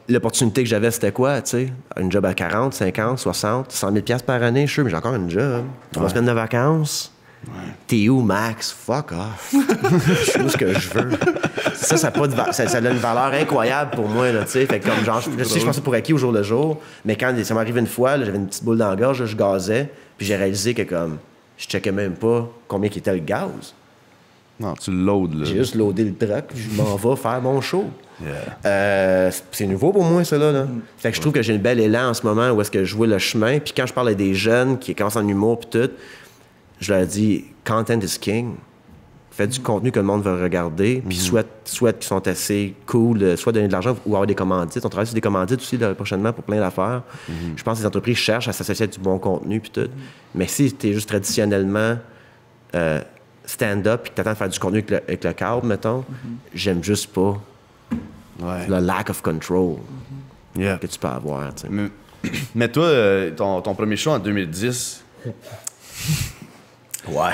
Speaker 2: L'opportunité que j'avais, c'était quoi, tu sais? Un job à 40, 50, 60, 100 000 $ par année, je sais, mais j'ai encore un job. 3 semaines de vacances. Ouais. T'es où, Max? Fuck off. Je fais ce que je veux. Ça a une valeur incroyable pour moi, là, tu sais. Fait que comme genre, je pensais pour acquis au jour le jour, mais quand ça m'est arrivé une fois, là, j'avais une petite boule dans la gorge, là, je gazais, puis j'ai réalisé que comme, je checkais même pas combien était le gaz.
Speaker 1: Non, tu le loads, là.
Speaker 2: J'ai juste loadé le truck, puis je m'en vais faire mon show.
Speaker 1: Yeah.
Speaker 2: C'est nouveau pour moi, ça, là. Fait que je trouve que j'ai une belle élan en ce moment où est-ce que je vois le chemin, puis quand je parle à des jeunes qui commencent en humour, puis tout, je leur dis « Content is king ». Faites du contenu que le monde veut regarder, puis soit qu'ils sont assez cool, soit donner de l'argent ou avoir des commandites. On travaille sur des commandites aussi là, prochainement pour plein d'affaires. Je pense que les entreprises cherchent à s'associer avec du bon contenu, puis tout. Mais si tu es juste traditionnellement stand-up, puis que tu attends de faire du contenu avec le câble, mettons, j'aime juste pas le lack of control que tu peux avoir. Tu sais.
Speaker 1: Mais toi, ton premier show en 2010...
Speaker 2: Ouais.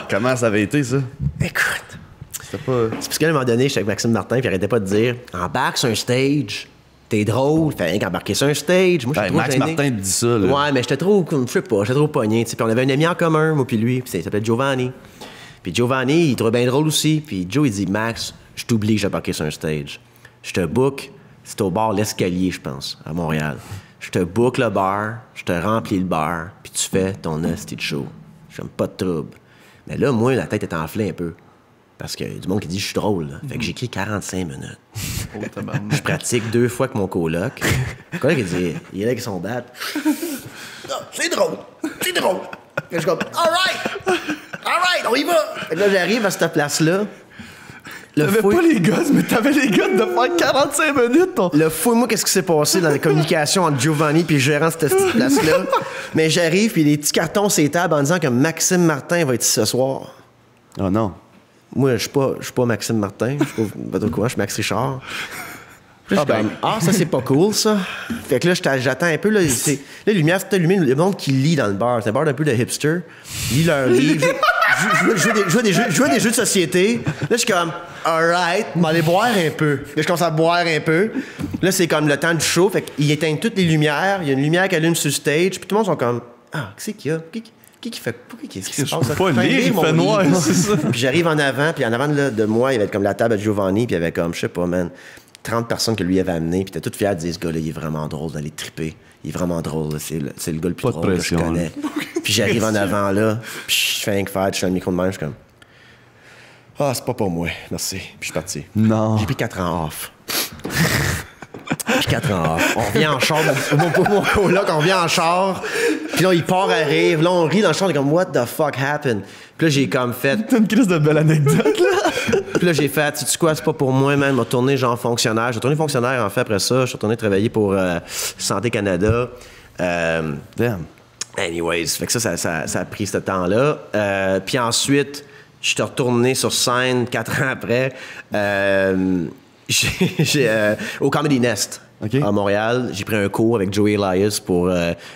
Speaker 1: Comment ça avait été, ça?
Speaker 2: Écoute.
Speaker 1: C'était pas...
Speaker 2: C'est parce qu'à un moment donné, j'étais avec Maxime Martin, puis il arrêtait pas de dire embarque sur un stage, t'es drôle, fais rien qu'embarquer sur un stage. Moi, j'étais trop
Speaker 1: Max
Speaker 2: gêné.
Speaker 1: Martin te dit ça, là.
Speaker 2: Ouais, mais j'étais trop, je sais pas, j'étais trop pogné. Puis on avait un ami en commun, moi puis lui, puis il s'appelait Giovanni. Puis Giovanni, il trouvait bien drôle aussi. Puis Joe, il dit Max, je t'oublie que j'ai embarqué sur un stage. Je te book, c'est au bar L'Escalier, je pense, à Montréal. Je te book le bar, je te remplis le bar, puis tu fais ton hostie de show. J'aime pas de trouble. Mais là, moi, la tête est enflée un peu. Parce qu'il y a du monde qui dit je suis drôle. Là. Fait que j'écris 45 minutes. Je pratique 2 fois avec mon coloc. Le coloc, il dit, il est là avec son bat. C'est drôle. C'est drôle. Fait que je suis comme, all right, on y va. Fait que là, j'arrive à cette place-là.
Speaker 3: T'avais pas les gosses, mais t'avais les gars de faire 45 minutes.
Speaker 2: Le fou, moi, qu'est-ce qui s'est passé dans la communication entre Giovanni et le gérant de cette petite place-là? Mais j'arrive, puis les petits cartons sur les tables en disant que Maxime Martin va être ici ce soir.
Speaker 1: Oh non.
Speaker 2: moi, je suis pas Maxime Martin, je suis Max Richard. Puis là, je suis comme, ça, c'est pas cool, ça. Fait que là, j'attends un peu, là, la lumière s'est allumée, le monde qui lit dans le bar. C'est un bar un peu de hipster. Lit leur livre. Jouer des jeux de société. Là, je suis comme, alright, m'aller boire un peu. Là, je commence à boire un peu. Là, c'est comme le temps du show. Fait qu'ils éteignent toutes les lumières. Il y a une lumière qui allume sur le stage. Puis tout le monde sont comme, qu'est-ce qu'il y a? Qui fait. Qu'est-ce qui se passe?
Speaker 3: Je peux pas lire, il fait noir, c'est ça.
Speaker 2: Puis j'arrive en avant, puis en avant de moi, il y avait comme la table à Giovanni, puis il y avait comme, je sais pas, man, 30 personnes que lui avait amenées, puis t'es tout fier de dire, ce gars-là, il est vraiment drôle d'aller triper. Il est vraiment drôle, là. C'est le gars le plus
Speaker 3: pas
Speaker 2: drôle que je connais. Puis j'arrive en avant, là, puis je fais un fight, je fais un micro de main, je suis comme, c'est pas pour moi, merci. Puis je suis parti.
Speaker 1: Non.
Speaker 2: J'ai pris 4 ans off. Puis 4 ans off. On revient en char, mon coloc, on revient en char, puis là, il part à rire, là, on rit dans le char, on est comme, what the fuck happened? Puis là, j'ai comme fait.
Speaker 1: T'as une crise de belle anecdote, là.
Speaker 2: Puis là, j'ai fait, sais-tu quoi, c'est pas pour moi, man. Je vais tourner genre fonctionnaire. Je suis retourné fonctionnaire, en fait, après ça. Je suis retourné travailler pour Santé Canada.
Speaker 1: Damn.
Speaker 2: Anyways, fait que ça a pris ce temps-là. Puis ensuite, je suis retourné sur scène 4 ans après au Comedy Nest.
Speaker 1: Okay.
Speaker 2: À Montréal. J'ai pris un cours avec Joey Elias pour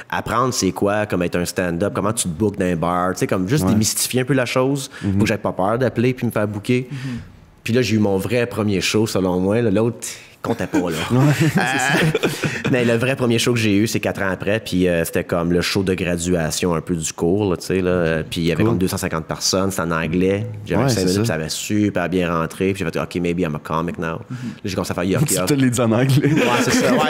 Speaker 2: apprendre c'est quoi, comme être un stand-up, comment tu te bookes dans un bar, tu sais, comme juste démystifier un peu la chose pour que j'aie pas peur d'appeler puis me faire booker. Puis là, j'ai eu mon vrai premier show, selon moi. L'autre comptait pas, là. Mais le vrai premier show que j'ai eu, c'est 4 ans après, puis c'était comme le show de graduation un peu du cours, là, tu sais, là. Puis il y avait comme 250 personnes, c'était en anglais. J'avais 5 minutes, ça avait super bien rentré, puis j'ai fait « OK, maybe I'm a comic now ». Là, j'ai commencé à faire « yuck,
Speaker 1: Tu
Speaker 2: yuck ».
Speaker 1: te l'as dit en anglais.
Speaker 2: Ouais,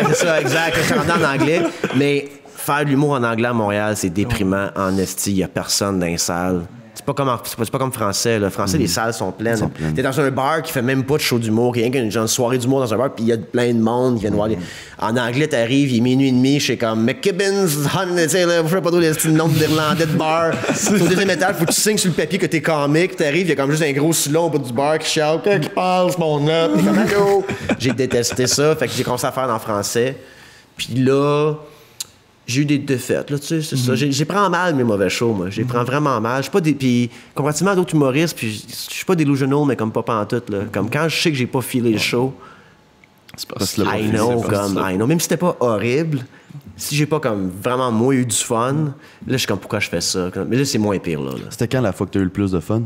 Speaker 2: c'est ça, exact. Je suis rentré en anglais, mais faire de l'humour en anglais à Montréal, c'est déprimant en esti. Il y a personne dans les salles. C'est pas comme français. Le français, les salles sont pleines. T'es dans un bar qui fait même pas de show d'humour, il y a une soirée d'humour dans un bar, puis il y a plein de monde qui viennent voir. En anglais, t'arrives, il est minuit et demi, je suis comme McKibbins, tu sais, là, je sais pas trop le nombre d'Irlandais de bar. Au deuxième étage, faut que tu signes sur le papier que t'es comique. T'arrives, il y a comme juste un gros silon au bout du bar qui chiale, qui parle, ce monde-là. T'es comme allô. J'ai détesté ça, fait que j'ai commencé à faire en français. Puis là, j'ai eu des défaites, là, tu sais, c'est ça. J'ai prends mal mes mauvais shows, moi. J'ai prends vraiment mal. Je suis pas des. Puis, comparativement à d'autres humoristes, puis je suis pas delusional, mais comme pas pantoute, là. Comme quand je sais que j'ai pas filé le show,
Speaker 1: C'est parce que
Speaker 2: I know. Même si c'était pas horrible, si j'ai pas comme vraiment, moi, eu du fun, là, je suis comme, pourquoi je fais ça? Mais là, c'est moins pire, là.
Speaker 1: C'était quand la fois que t'as eu le plus de fun?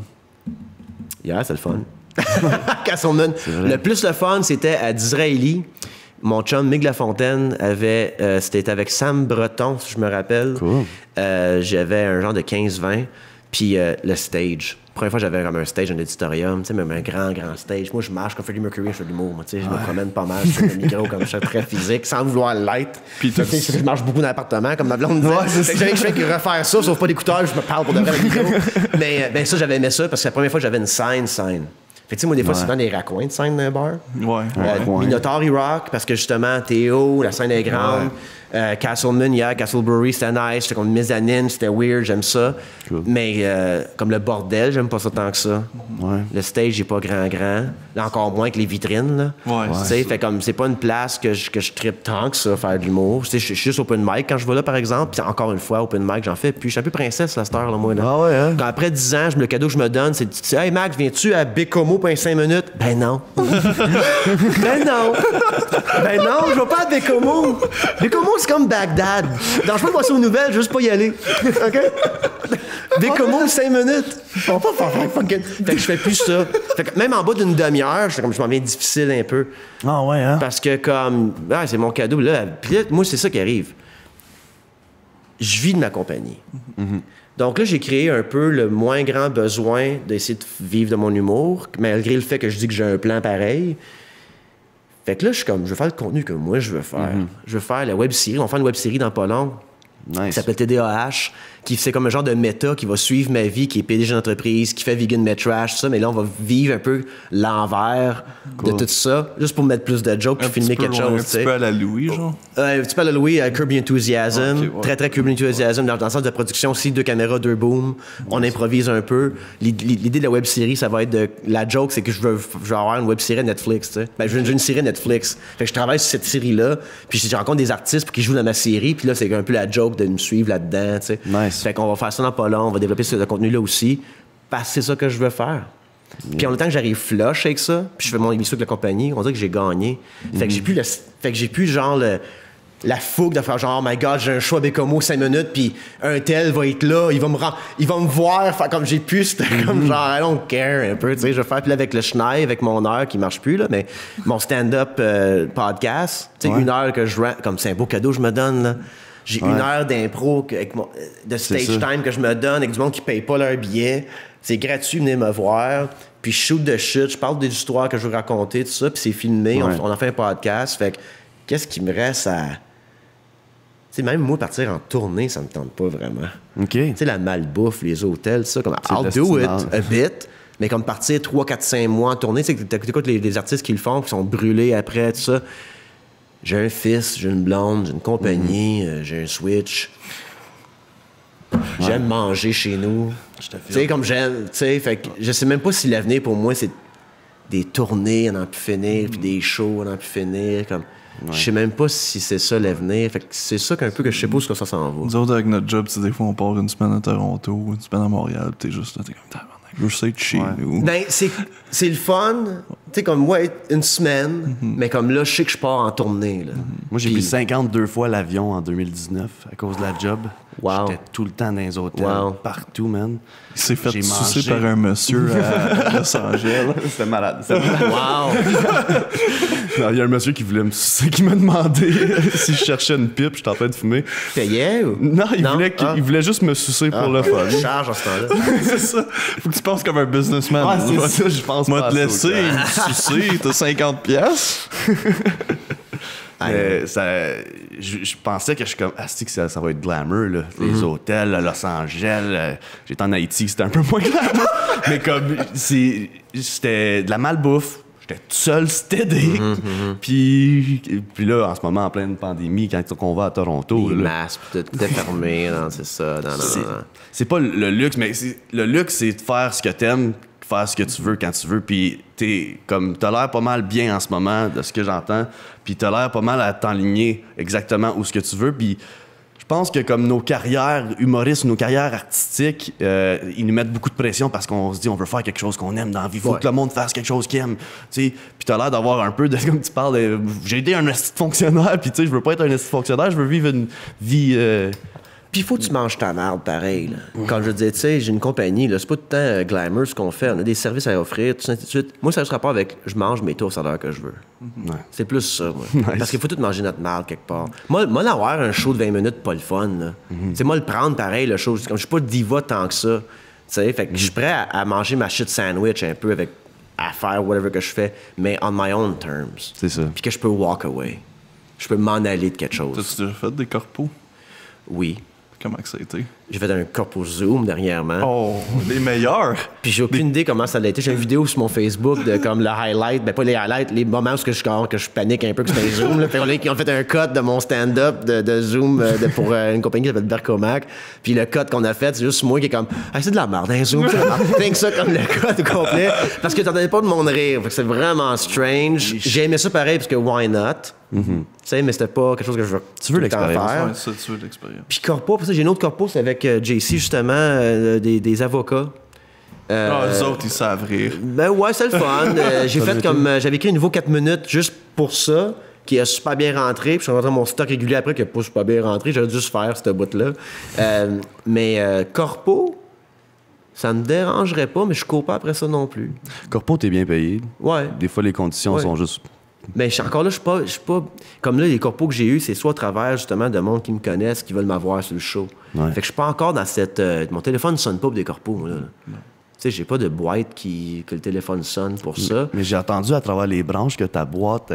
Speaker 2: Hier, c'est le fun. Castleman. Le plus le fun, c'était à Disraeli. Mon chum Mig Lafontaine c'était avec Sam Breton, si je me rappelle.
Speaker 1: Cool.
Speaker 2: J'avais un genre de 15-20. Puis le stage. Première fois, j'avais comme un stage, un auditorium, tu sais, même un grand stage. Moi, je marche comme Freddie Mercury, je fais de l'humour, moi, tu sais, je me promène pas mal sur le micro, comme je suis très physique, sans vouloir l'être. Puis je marche beaucoup dans l'appartement, comme ma blonde disait. Fait que je fais que refaire ça, sauf pas d'écouteurs, je me parle pour de vrai avec le micro. Mais ben, ça, j'avais aimé ça, parce que la première fois, j'avais une scène. Fait que, tu sais, moi, des fois, c'est souvent des raccoins de scène dans un bar. Minotaur, il rock, parce que justement, Théo, la scène est grande. Castleman, hier, Castlebury, c'était nice. C'était comme une mezzanine, c'était weird, j'aime ça. Cool. Mais comme le bordel, j'aime pas ça tant que ça.
Speaker 1: Ouais.
Speaker 2: Le stage, il est pas grand. Là, encore moins que les vitrines, là.
Speaker 3: Ouais.
Speaker 2: Tu sais, fait comme, c'est pas une place que je trippe tant que ça, faire de l'humour. Tu sais, je suis juste open mic quand je vais là, par exemple. Puis encore une fois, open mic, j'en fais. Puis je suis un peu princesse, à cette heure, là, moi, là.
Speaker 1: Ah ouais, hein?
Speaker 2: Quand après 10 ans, le cadeau que je me donne, c'est « Hey, Max, viens-tu à Bécomo pour 5 minutes? » Ben non. Ben non, je vais pas à Bécomo. Bécomo, c'est comme Bagdad. Dans je peux passer aux nouvelles, juste pas y aller. OK? Bécomo, 5 minutes. On va pas faire fucking. Fait que je fais plus ça. Fait que même en bas d'une demi-heure, je m'en viens difficile un peu.
Speaker 1: Ah ouais, hein?
Speaker 2: Parce que comme, c'est mon cadeau. Là, puis là, moi, c'est ça qui arrive. Je vis de ma compagnie. Donc là, j'ai créé un peu le moins grand besoin d'essayer de vivre de mon humour, malgré le fait que je dis que j'ai un plan pareil. Fait que là, je suis comme, je veux faire le contenu que moi, je veux faire. Je veux faire la web-série. On va faire une web-série dans pas long.
Speaker 1: Nice.
Speaker 2: Qui s'appelle TDAH, qui c'est comme un genre de méta qui va suivre ma vie, qui est PDG d'entreprise, qui fait vegan mais trash, tout ça. Mais là, on va vivre un peu l'envers de tout ça, juste pour mettre plus de jokes puis filmer quelque chose.
Speaker 3: Un petit peu à la Louis, genre.
Speaker 2: Un petit peu à la Louis, Kirby Enthusiasm. Très, très Kirby Enthusiasm. Dans le sens de production aussi, 2 caméras, 2 booms. On improvise un peu. L'idée de la web-série, ça va être de... La joke, c'est que je veux avoir une web-série Netflix, tu sais. Ben, je veux une série Netflix. Fait que je travaille sur cette série-là, puis je rencontre des artistes pour qu'ils jouent dans ma série, puis là, c'est un peu la joke de me suivre là-dedans, tu sais.
Speaker 1: Nice.
Speaker 2: Fait qu'on va faire ça dans pas long, on va développer ce contenu-là aussi, parce que c'est ça que je veux faire. Puis en même temps que j'arrive flush avec ça, puis je fais mon émission avec la compagnie, on dirait que j'ai gagné. Fait que j'ai plus genre la fougue de faire genre, oh my god, j'ai un show à Bécomo 5 minutes, puis un tel va être là, il va me voir, faire comme j'ai pu, c'était comme genre, I don't care un peu, tu sais, je vais faire, puis là, avec le Schneid, avec mon heure qui marche plus, là, mais mon stand-up podcast, tu sais, 1 heure que je rends, comme c'est un beau cadeau que je me donne, là. J'ai 1 heure d'impro de stage time que je me donne avec du monde qui paye pas leur billet. C'est gratuit, venez me voir. Puis je shoot de shit, je parle des histoires que je veux raconter, tout ça, puis c'est filmé, on en fait un podcast. Fait que qu'est-ce qui me reste à... Tu sais, même moi, partir en tournée, ça me tente pas vraiment.
Speaker 1: OK.
Speaker 2: Tu sais, la malbouffe, les hôtels, ça, comme I'll do it a bit, mais comme partir 3, 4, 5 mois en tournée, tu sais, t'écoutes les artistes qui le font, qui sont brûlés après, tout ça. J'ai un fils, j'ai une blonde, j'ai une compagnie, j'ai un Switch. J'aime manger chez nous. Tu sais, comme j'aime, tu sais, fait que je sais même pas si l'avenir pour moi, c'est des tournées à n'en plus finir, puis des shows à n'en plus finir, comme... Je sais même pas si c'est ça l'avenir. Fait que c'est ça qu'un peu que je sais pas où ça s'en va.
Speaker 3: Nous autres, avec notre job, des fois, on part 1 semaine à Toronto, 1 semaine à Montréal, pis t'es juste là, t'es comme, tabarnak, je veux ça être chez nous.
Speaker 2: Ben, c'est le fun. Tu sais, comme moi, 1 semaine, mais comme là, je sais que je pars en tournée, là.
Speaker 1: Moi, j'ai pris 52 fois l'avion en 2019 à cause de la job.
Speaker 2: Wow.
Speaker 1: J'étais tout le temps dans les hôtels, partout, man.
Speaker 3: Il s'est fait
Speaker 1: J'ai
Speaker 3: sucer
Speaker 1: mangé.
Speaker 3: par un monsieur à Los Angeles.
Speaker 1: C'était malade.
Speaker 2: Wow!
Speaker 1: Non, il y a un monsieur qui voulait me sucer, qui m'a demandé si je cherchais une pipe, j'étais en train de fumer.
Speaker 2: Payait ou?
Speaker 1: Non, il voulait juste me sucer pour le fun.
Speaker 2: Je charge en ce temps-là.
Speaker 3: C'est ça. Faut que tu penses comme un businessman.
Speaker 1: Ouais, c'est ça, je pense
Speaker 3: Moi,
Speaker 1: pas
Speaker 3: te
Speaker 1: à ça,
Speaker 3: laisser, me sucer, t'as 50 piastres.
Speaker 1: Mais je pensais que je suis comme, que ça va être glamour, là. Les hôtels à Los Angeles. J'étais en Haïti, c'était un peu moins glamour. Mais comme, c'était de la malbouffe. J'étais tout seul, stédé. Puis là, en ce moment, en pleine pandémie, quand on va à Toronto...
Speaker 2: Les
Speaker 1: là,
Speaker 2: masques, tout est fermé, non, c'est ça. Non.
Speaker 1: c'est pas le luxe, mais le luxe, c'est de faire ce que t'aimes, faire ce que tu veux quand tu veux. Puis t'as l'air pas mal bien en ce moment, de ce que j'entends. Puis t'as l'air pas mal à t'enligner exactement où ce que tu veux. Puis je pense que comme nos carrières humoristes, nos carrières artistiques, ils nous mettent beaucoup de pression parce qu'on se dit on veut faire quelque chose qu'on aime dans la vie. Faut que le monde fasse quelque chose qu'il aime. T'sais. Puis t'as l'air d'avoir un peu de, comme tu parles, j'ai été un esti de fonctionnaire, puis tu sais, je veux pas être un esti de fonctionnaire, je veux vivre une vie...
Speaker 2: Puis il faut que tu manges ta merde, pareil. Là. Quand je dis, tu sais, j'ai une compagnie, là, c'est pas tout le temps glamour ce qu'on fait. On a des services à offrir, tout ça, ainsi de suite. Moi, ça a ce rapport avec je mange mes toasts à l'heure que je veux. C'est plus ça, moi. Parce qu'il faut tout manger notre merde quelque part. Moi, avoir un show de 20 minutes, pas le fun. C'est moi le prendre pareil, le show. Comme je suis pas diva tant que ça. Tu sais, fait que je suis prêt à manger ma shit sandwich un peu avec à faire whatever que je fais, mais on my own terms.
Speaker 1: C'est ça.
Speaker 2: Puis que je peux walk away. Je peux m'en aller de quelque chose.
Speaker 3: T'as-tu déjà fait des corpos?
Speaker 2: Oui.
Speaker 3: Comment que ça a été?
Speaker 2: J'ai fait un corpo Zoom dernièrement.
Speaker 3: Oh, les meilleurs!
Speaker 2: Puis j'ai aucune idée comment ça a été. J'ai une vidéo sur mon Facebook de comme le highlight, ben pas les highlights, les moments où je panique un peu que c'était un Zoom. Là. Fait qu'ils ont fait un cut de mon stand-up de Zoom pour une compagnie qui s'appelle Bercomac. Puis le cut qu'on a fait, c'est juste moi qui est comme c'est de la merde, un Zoom. Think ça comme le cut complet. Parce que t'entendais pas de monde rire. Fait que c'est vraiment strange. J'ai aimé ça pareil parce que why not? Tu sais, mais c'était pas quelque chose que je veux.
Speaker 1: Tu veux l'expérience,
Speaker 2: faire.
Speaker 3: Ouais, ça, tu veux l'expérience.
Speaker 2: Puis corpo, pour ça, j'ai une autre corpo, c'est avec JC, justement, des avocats.
Speaker 3: Les autres, ils savent rire.
Speaker 2: Ben ouais, c'est le fun. J'ai fait comme. J'avais écrit un nouveau 4 minutes juste pour ça, qui a super bien rentré. Puis je suis rentré mon stock régulier après, qui n'a pas super bien rentré. J'aurais dû se faire, cette bout-là. Mais corpo, ça me dérangerait pas, mais je cours pas après ça non plus.
Speaker 1: Corpo, t'es bien payé.
Speaker 2: Ouais.
Speaker 1: Des fois, les conditions sont juste...
Speaker 2: Mais encore là, je suis pas. Comme là, les corpos que j'ai eus, c'est soit à travers justement de monde qui me connaissent, qui veulent m'avoir sur le show.
Speaker 1: Ouais.
Speaker 2: Fait que je suis pas encore dans cette. Mon téléphone ne sonne pas pour des corpos, moi, là. Tu sais, j'ai pas de boîte que le téléphone sonne pour ça.
Speaker 1: Mais j'ai entendu à travers les branches que ta boîte,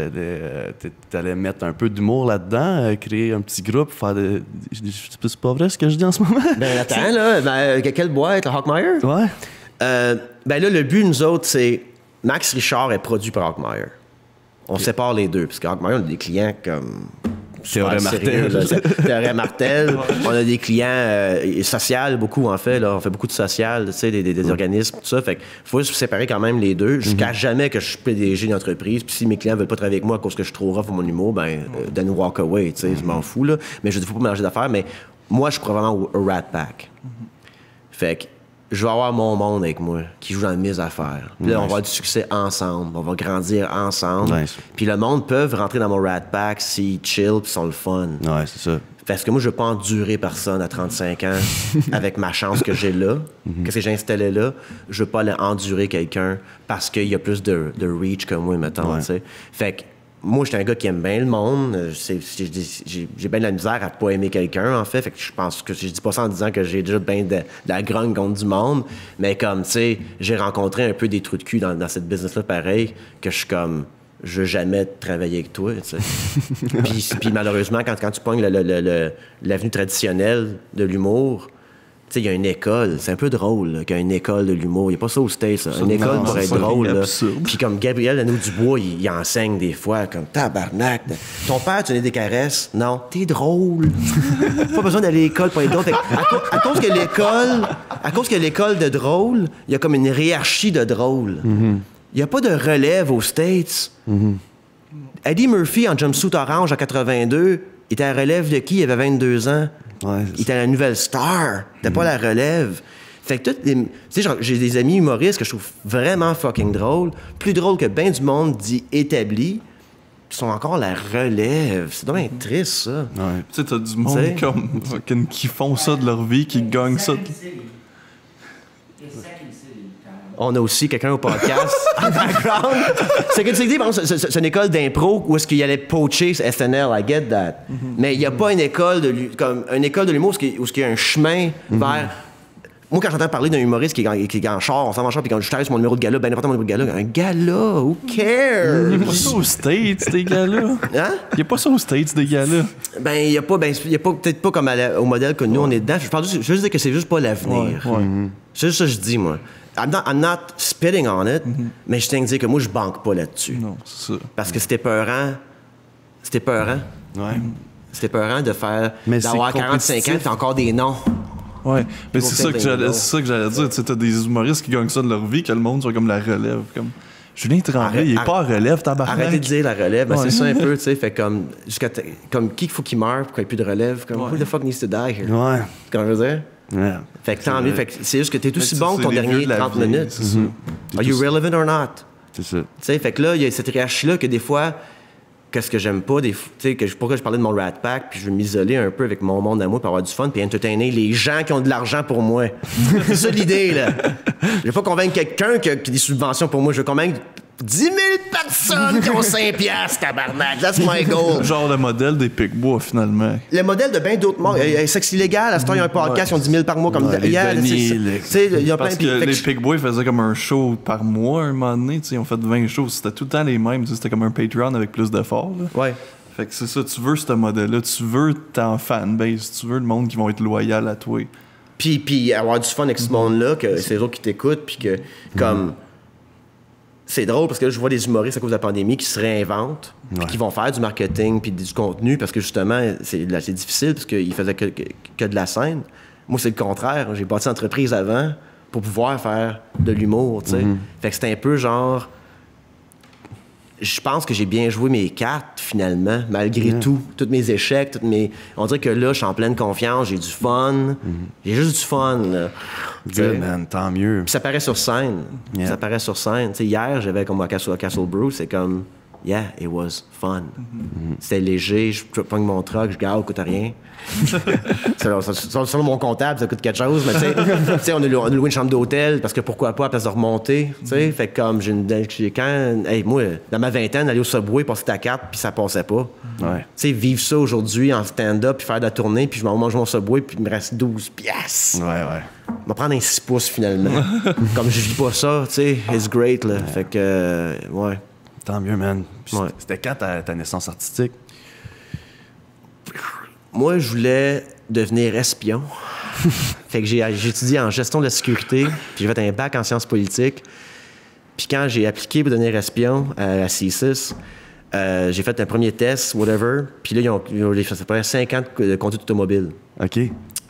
Speaker 1: t'allais mettre un peu d'humour là-dedans, créer un petit groupe, faire de... C'est pas vrai ce que je dis en ce moment?
Speaker 2: Ben attends, là, quelle boîte? La Hawkmeyer?
Speaker 1: Ouais.
Speaker 2: Ben là, le but, nous autres, c'est. Max Richard est produit par Hawkmeyer. On sépare les deux, parce que Hawkmeyer, on a des clients comme.
Speaker 1: Théorème Martel.
Speaker 2: Théorème Martel. On a des clients sociaux, beaucoup en fait. Là. On fait beaucoup de social, tu sais, des organismes, tout ça. Fait qu'il faut se séparer quand même les deux. Je cache jamais que je suis PDG d'une entreprise. Puis si mes clients veulent pas travailler avec moi à cause que je suis trop rough pour mon humour, ben, then walk away, tu sais, je m'en fous, là. Mais je dis, faut pas mélanger d'affaires. Mais moi, je crois vraiment au Rat Pack. Fait que je vais avoir mon monde avec moi, qui joue dans mes affaires. Puis là, on va avoir du succès ensemble, on va grandir ensemble.
Speaker 1: Nice.
Speaker 2: Puis le monde peut rentrer dans mon Rat Pack s'ils chill puis sont le fun.
Speaker 1: Ouais, c'est ça.
Speaker 2: Parce que moi, je veux pas endurer personne à 35 ans avec ma chance que j'ai là, que j'ai installé là. Je veux pas aller endurer quelqu'un parce qu'il y a plus de reach que moi, mettons, tu sais. Fait que moi, j'étais un gars qui aime bien le monde. J'ai bien de la misère à pas aimer quelqu'un, en fait. Fait que je pense que je dis pas ça en disant que j'ai déjà bien de la grogne contre du monde. Mais comme, tu sais, j'ai rencontré un peu des trous de cul dans cette business-là, pareil, que je suis comme... Je veux jamais travailler avec toi, tu sais. puis malheureusement, quand tu pognes l'avenue traditionnelle de l'humour, tu sais, il y a une école. C'est un peu drôle qu'il y a une école de l'humour. Il n'y a pas ça aux States, ça. Une école pour être drôle. Là. Puis comme Gabriel Lanoux-Dubois, il enseigne des fois comme tabarnak. Ton père, tu donnes des caresses? Non. T'es drôle. Pas besoin d'aller à l'école pour être drôle. À cause que l'école de drôle, il y a comme une hiérarchie de drôle. Il n'y a pas de relève aux States. Eddie Murphy en jumpsuit orange en 82, il était à la relève de qui? Il avait 22 ans.
Speaker 1: Ouais,
Speaker 2: Il était la nouvelle star. Il n'était pas la relève. Fait que tu sais, j'ai des amis humoristes que je trouve vraiment fucking drôles, plus drôles que bien du monde dit établi, qui sont encore la relève. C'est dommage triste, ça.
Speaker 1: Ouais.
Speaker 3: Tu sais, t'as du monde qui font ça de leur vie, qui gagnent ça.
Speaker 2: On a aussi quelqu'un au podcast en background. C'est que tu dis, bon, c'est une école d'impro où est-ce qu'il allait poacher SNL, I get that. Mais il n'y a pas une école de l'humour où il y a un chemin vers... Moi, quand j'entends parler d'un humoriste qui est en char, on s'en va en char, puis quand je t'arrive sur mon numéro de gala, ben n'importe mon numéro de gala, un gala, who cares?
Speaker 3: Il n'y a pas ça aux States, des gars-là.
Speaker 2: Hein?
Speaker 3: Il n'y a pas ça aux States, des gars-là.
Speaker 2: Ben, il n'y a pas, peut-être pas comme au modèle que nous, on est dedans. Je veux juste dire que c'est juste pas l'avenir. C'est juste ça que je dis, moi. I'm not spitting on it, mais je tiens à dire que moi, je banque pas là-dessus.
Speaker 3: Non, c'est ça.
Speaker 2: Parce que c'était peurant. C'était peurant.
Speaker 1: Ouais.
Speaker 2: C'était peurant de faire...
Speaker 1: Mais
Speaker 2: d'avoir
Speaker 1: c'est
Speaker 2: 45 ans,
Speaker 1: compétitif.
Speaker 2: t'as encore des noms.
Speaker 3: Ouais, mais
Speaker 2: Pour
Speaker 3: c'est ça que j'allais dire. Tu sais, t'as des humoristes qui gagnent ça de leur vie, que le monde soit comme la relève. Comme Julien Tremblay, il est pas en relève, tabarnak.
Speaker 2: Arrêtez de dire la relève. Ben,
Speaker 3: Ouais.
Speaker 2: c'est ça un peu, tu sais. Fait comme... Comme qui faut qu'il meure pour qu'il n'y ait plus de relève? Comme, who the fuck needs to die here?
Speaker 1: Ouais.
Speaker 2: C'est ce que je veux dire?
Speaker 1: Ouais.
Speaker 2: Fait que tant mieux. Fait que c'est juste que t'es aussi bon que ton
Speaker 3: C'est les
Speaker 2: dernier
Speaker 3: vieux de la
Speaker 2: 30
Speaker 3: vie,
Speaker 2: minutes.
Speaker 3: c'est ça.
Speaker 2: Are you relevant or not?
Speaker 1: C'est ça.
Speaker 2: Tu sais, fait que là, il y a cette hiérarchie-là que des fois, qu'est-ce que j'aime pas, tu sais, pourquoi je parlais de mon Rat Pack, puis je veux m'isoler un peu avec mon monde à moi pour avoir du fun, puis entertainer les gens qui ont de l'argent pour moi. C'est ça l'idée, là. Je veux pas convaincre quelqu'un qui a des subventions pour moi, je veux convaincre 10 000 personnes qui ont 5 piastres, tabarnak. That's my goal.
Speaker 3: Genre le modèle des Pic-Bois, finalement.
Speaker 2: Le modèle de bien d'autres morts. Sexe illégal, à ce temps, il y a un podcast, ils ont 10 000 par mois. Comme
Speaker 1: les Denis,
Speaker 2: tu sais, il y a plein
Speaker 3: Parce
Speaker 2: de...
Speaker 3: que
Speaker 2: fait
Speaker 3: les
Speaker 2: je-
Speaker 3: Pic-Bois faisaient comme un show par mois, un moment donné. Tu sais, ils ont fait 20 shows. C'était tout le temps les mêmes. Tu sais, c'était comme un Patreon avec plus d'efforts. Là.
Speaker 2: Ouais.
Speaker 3: Fait que c'est ça, tu veux ce modèle-là. Tu veux ta fanbase. Tu veux le monde qui vont être loyal à toi.
Speaker 2: Puis avoir du fun avec ce monde-là, que c'est eux autres qui t'écoutent, puis que, comme... C'est drôle parce que là, je vois des humoristes à cause de la pandémie qui se réinventent, puis qui vont faire du marketing puis du contenu parce que justement, c'est difficile parce qu'ils faisaient que de la scène. Moi, c'est le contraire. J'ai bâti une entreprise avant pour pouvoir faire de l'humour, tu sais. Fait que c'était un peu genre... Je pense que j'ai bien joué mes cartes, finalement, malgré tout. Tous mes échecs, On dirait que là, je suis en pleine confiance, j'ai du fun. J'ai juste du fun, là.
Speaker 1: Good, man. Tant mieux.
Speaker 2: Puis ça paraît sur scène.
Speaker 1: Yeah.
Speaker 2: Ça paraît sur scène. Tu sais, hier, j'avais comme à Castle Brew, c'est comme... Yeah, it was fun. C'était léger, je pogne mon truck, je garde, coûte rien. Selon mon comptable, ça coûte quelque chose, mais tu sais, on a loué une chambre d'hôtel parce que pourquoi pas, à place de remonter, tu sais. Fait que comme moi, dans ma vingtaine, aller au Subway, passer ta carte, puis ça passait pas.
Speaker 1: Ouais.
Speaker 2: Tu sais, vivre ça aujourd'hui en stand-up, puis faire de la tournée, puis je m'en mange mon Subway, puis il me reste 12 piastres.
Speaker 1: Ouais.
Speaker 2: Je vais prendre un 6 pouces, finalement. Comme je vis pas ça, tu sais, it's great, là. Fait que, ouais.
Speaker 1: Tant mieux, man. Puis
Speaker 2: Ouais.
Speaker 1: C'était quand ta naissance artistique?
Speaker 2: Moi, je voulais devenir espion. Fait que j'ai étudié en gestion de la sécurité, puis j'ai fait un bac en sciences politiques. Puis quand j'ai appliqué pour devenir espion à C6, j'ai fait un premier test, whatever. Puis là, ils ont fait ça près 5 ans de conduite automobile.
Speaker 1: OK.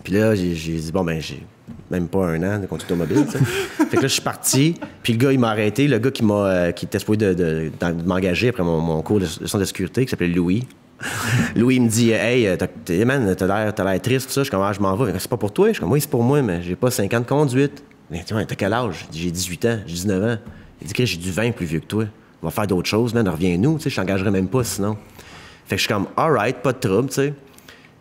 Speaker 2: Puis là, j'ai dit, bon, ben, j'ai même pas un an de conduite automobile, tu sais. Fait que là, je suis parti, puis le gars, il m'a arrêté. Le gars qui était supposé de m'engager après mon cours de leçon de sécurité, qui s'appelait Louis. Louis, il me dit, hey, man, t'as l'air triste, tout ça. Je suis comme, je m'en vais. C'est pas pour toi. Je suis comme, oui, c'est pour moi, mais j'ai pas 5 ans de conduite. Il dit, ouais, t'as quel âge? J'ai 18 ans, j'ai 19 ans. Il dit, j'ai du vin plus vieux que toi. On va faire d'autres choses, man, reviens-nous, tu sais, je t'engagerai même pas sinon. Fait que je suis comme, alright, pas de trouble, tu sais.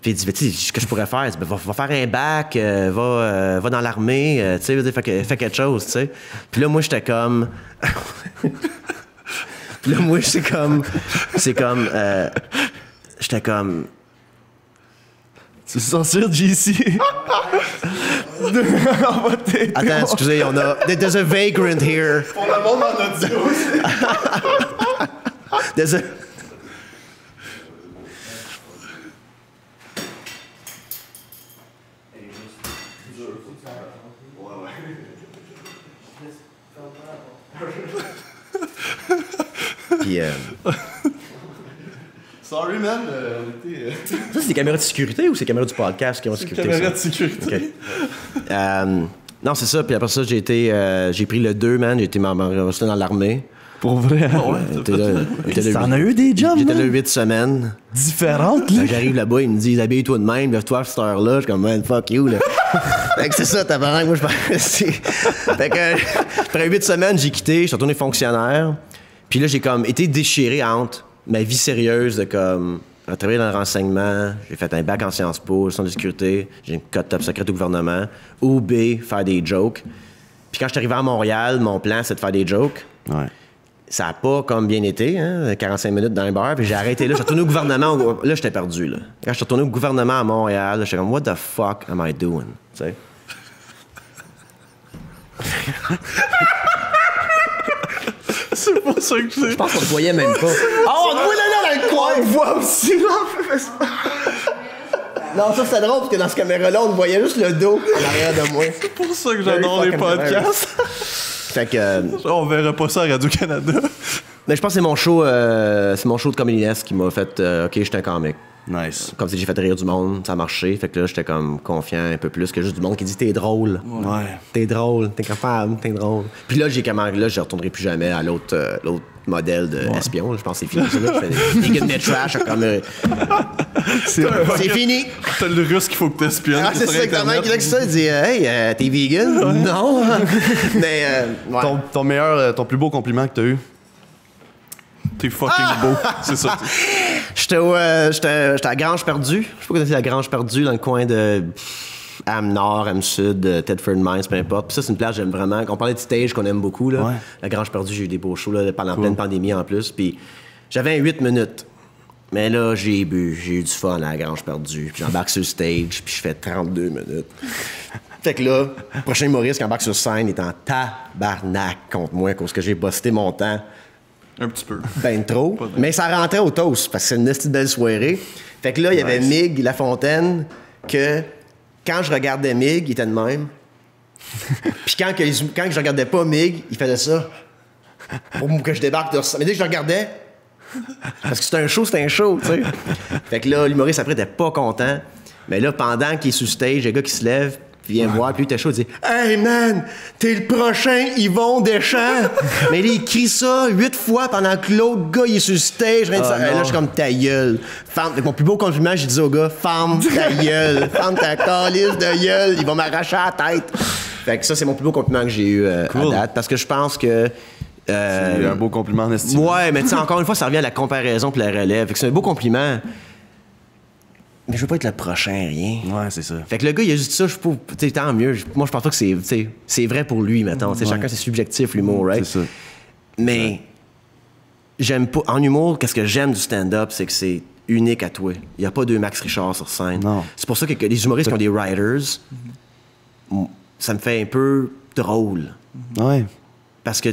Speaker 2: Puis il dit, tu sais, ce que je pourrais faire, c'est, va faire un bac, va dans l'armée, tu sais, fais quelque chose, tu sais. Puis là, moi, j'étais comme. Puis là, moi, j'étais comme.
Speaker 1: Tu veux sortir, JC?
Speaker 2: Attends, excusez, on a. There's a vagrant here.
Speaker 1: Pour le monde en audio aussi.
Speaker 2: There's a. Puis,
Speaker 1: Sorry, man.
Speaker 2: ça, c'est des caméras de sécurité ou c'est des caméras du podcast qui ont de sécurité?
Speaker 3: Caméra
Speaker 2: ça?
Speaker 3: de sécurité.
Speaker 2: OK. Non, c'est ça. Puis après ça, j'ai pris le 2, man. J'ai été resté dans l'armée.
Speaker 3: Pour vrai.
Speaker 2: J'étais là
Speaker 1: T'en as eu des jobs,
Speaker 2: J'étais là
Speaker 1: man?
Speaker 2: 8 semaines.
Speaker 1: Différentes, là.
Speaker 2: Quand j'arrive là-bas, ils me disent habille-toi de même, lève-toi à cette heure-là. Je suis comme, man, fuck you, là. Fait que c'est ça, tabarnak, moi, je pense. Fait que, après 8 semaines, j'ai quitté, je suis retourné fonctionnaire. Puis là, j'ai comme été déchiré entre ma vie sérieuse de comme travailler dans le renseignement, j'ai fait un bac en Sciences Po, gestion de sécurité, j'ai une cote top secrète au gouvernement, ou B, faire des jokes. Puis quand je suis arrivé à Montréal, mon plan, c'est de faire des jokes.
Speaker 1: Ouais.
Speaker 2: Ça n'a pas comme bien été, hein, 45 minutes dans un bar, puis j'ai arrêté là. Je suis retourné au gouvernement. Là, j'étais perdu, là. Quand je suis retourné au gouvernement à Montréal, là, j'étais comme, what the fuck am I doing? Tu sais?
Speaker 3: C'est pas ça que
Speaker 2: Je pense qu'on le voyait même pas. Oh, on le voit là dans le coin! On le voit aussi, là! Non, ça, c'était drôle, parce que dans cette caméra-là, on voyait juste le dos en arrière de moi.
Speaker 3: C'est pour ça que j'adore les podcasts.
Speaker 2: Fait que...
Speaker 3: On verra pas ça à Radio-Canada.
Speaker 2: Mais je pense que c'est mon show de Comedy Nest qui m'a fait OK, j'étais un comique.
Speaker 1: Nice.
Speaker 2: Comme si j'ai fait rire du monde, ça a marché. Fait que là, j'étais comme confiant un peu plus que juste du monde qui dit t'es drôle.
Speaker 1: Ouais.
Speaker 2: T'es drôle, t'es capable, t'es drôle. Puis là, je retournerai plus jamais à l'autre modèle d'espion. Je pense que c'est fini. Ça, là. Je fais des gars de trash comme. C'est fini.
Speaker 3: T'as le russe qu'il faut que t'espionnes.
Speaker 2: Ah, c'est ça, exactement. Qui dit ça, il dit hey, t'es vegan? Non. Mais. Ouais.
Speaker 1: Ton meilleur, ton plus beau compliment que t'as eu?
Speaker 3: T'es fucking beau. C'est ça.
Speaker 2: J'étais à Grange-Perdue. Je sais pas quoi c'est la Grange-Perdue, dans le coin de Am-Nord, Am-Sud, Tedford Mines, peu importe. Puis ça, c'est une place que j'aime vraiment. On parlait de stage qu'on aime beaucoup, là.
Speaker 1: Ouais.
Speaker 2: La Grange-Perdue, j'ai eu des beaux shows là, pendant pleine pandémie en plus. Puis j'avais 8 minutes. Mais là, j'ai bu. J'ai eu du fun à la Grange-Perdue. Puis j'embarque sur le stage, puis je fais 32 minutes. Fait que là, le prochain humoriste qui embarque sur scène est en tabarnak contre moi, parce que j'ai busté mon temps.
Speaker 3: Un petit peu.
Speaker 2: Ben trop. Mais ça rentrait au toast, parce que c'est une petite belle soirée. Fait que là, il y avait Mig Lafontaine, que quand je regardais Mig, il était de même. Puis quand je regardais pas Mig, il faisait ça. Pour que je débarque de ça. Mais dès que je le regardais, parce que c'était un show, tu sais. Fait que là, l'humoriste après était pas content. Mais là, pendant qu'il est sur stage, il y a un gars qui se lève, puis vient me voir, puis lui, il était chaud, il dit « Hey man, t'es le prochain Yvon Deschamps! » Mais là, il crie ça 8 fois pendant que l'autre gars, il est sur le stage. Rien de ça. Là, je suis comme « Ta gueule! » Fait mon plus beau compliment, j'ai dit au gars « Ferme ta gueule! Ferme ta calice de gueule! Il va m'arracher la tête! » Fait que ça, c'est mon plus beau compliment que j'ai eu à date, parce que je pense que...
Speaker 1: C'est un beau compliment en estime.
Speaker 2: Ouais, mais tu sais, encore une fois, ça revient à la comparaison puis la relève. Fait que c'est un beau compliment. Mais je veux pas être le prochain, rien.
Speaker 1: Ouais, c'est ça.
Speaker 2: Fait que le gars, il a juste dit ça, je peux, tu sais, tant mieux. Moi, je pense pas que c'est vrai pour lui, mettons. Ouais. Chacun, c'est subjectif, l'humour, right?
Speaker 1: C'est ça.
Speaker 2: Mais j'aime pas. En humour, qu'est-ce que j'aime du stand-up, c'est que c'est unique à toi. Il y a pas deux Max Richard sur scène.
Speaker 1: Non.
Speaker 2: C'est pour ça que les humoristes qui ont des writers, ça me fait un peu drôle.
Speaker 1: Ouais.
Speaker 2: Parce que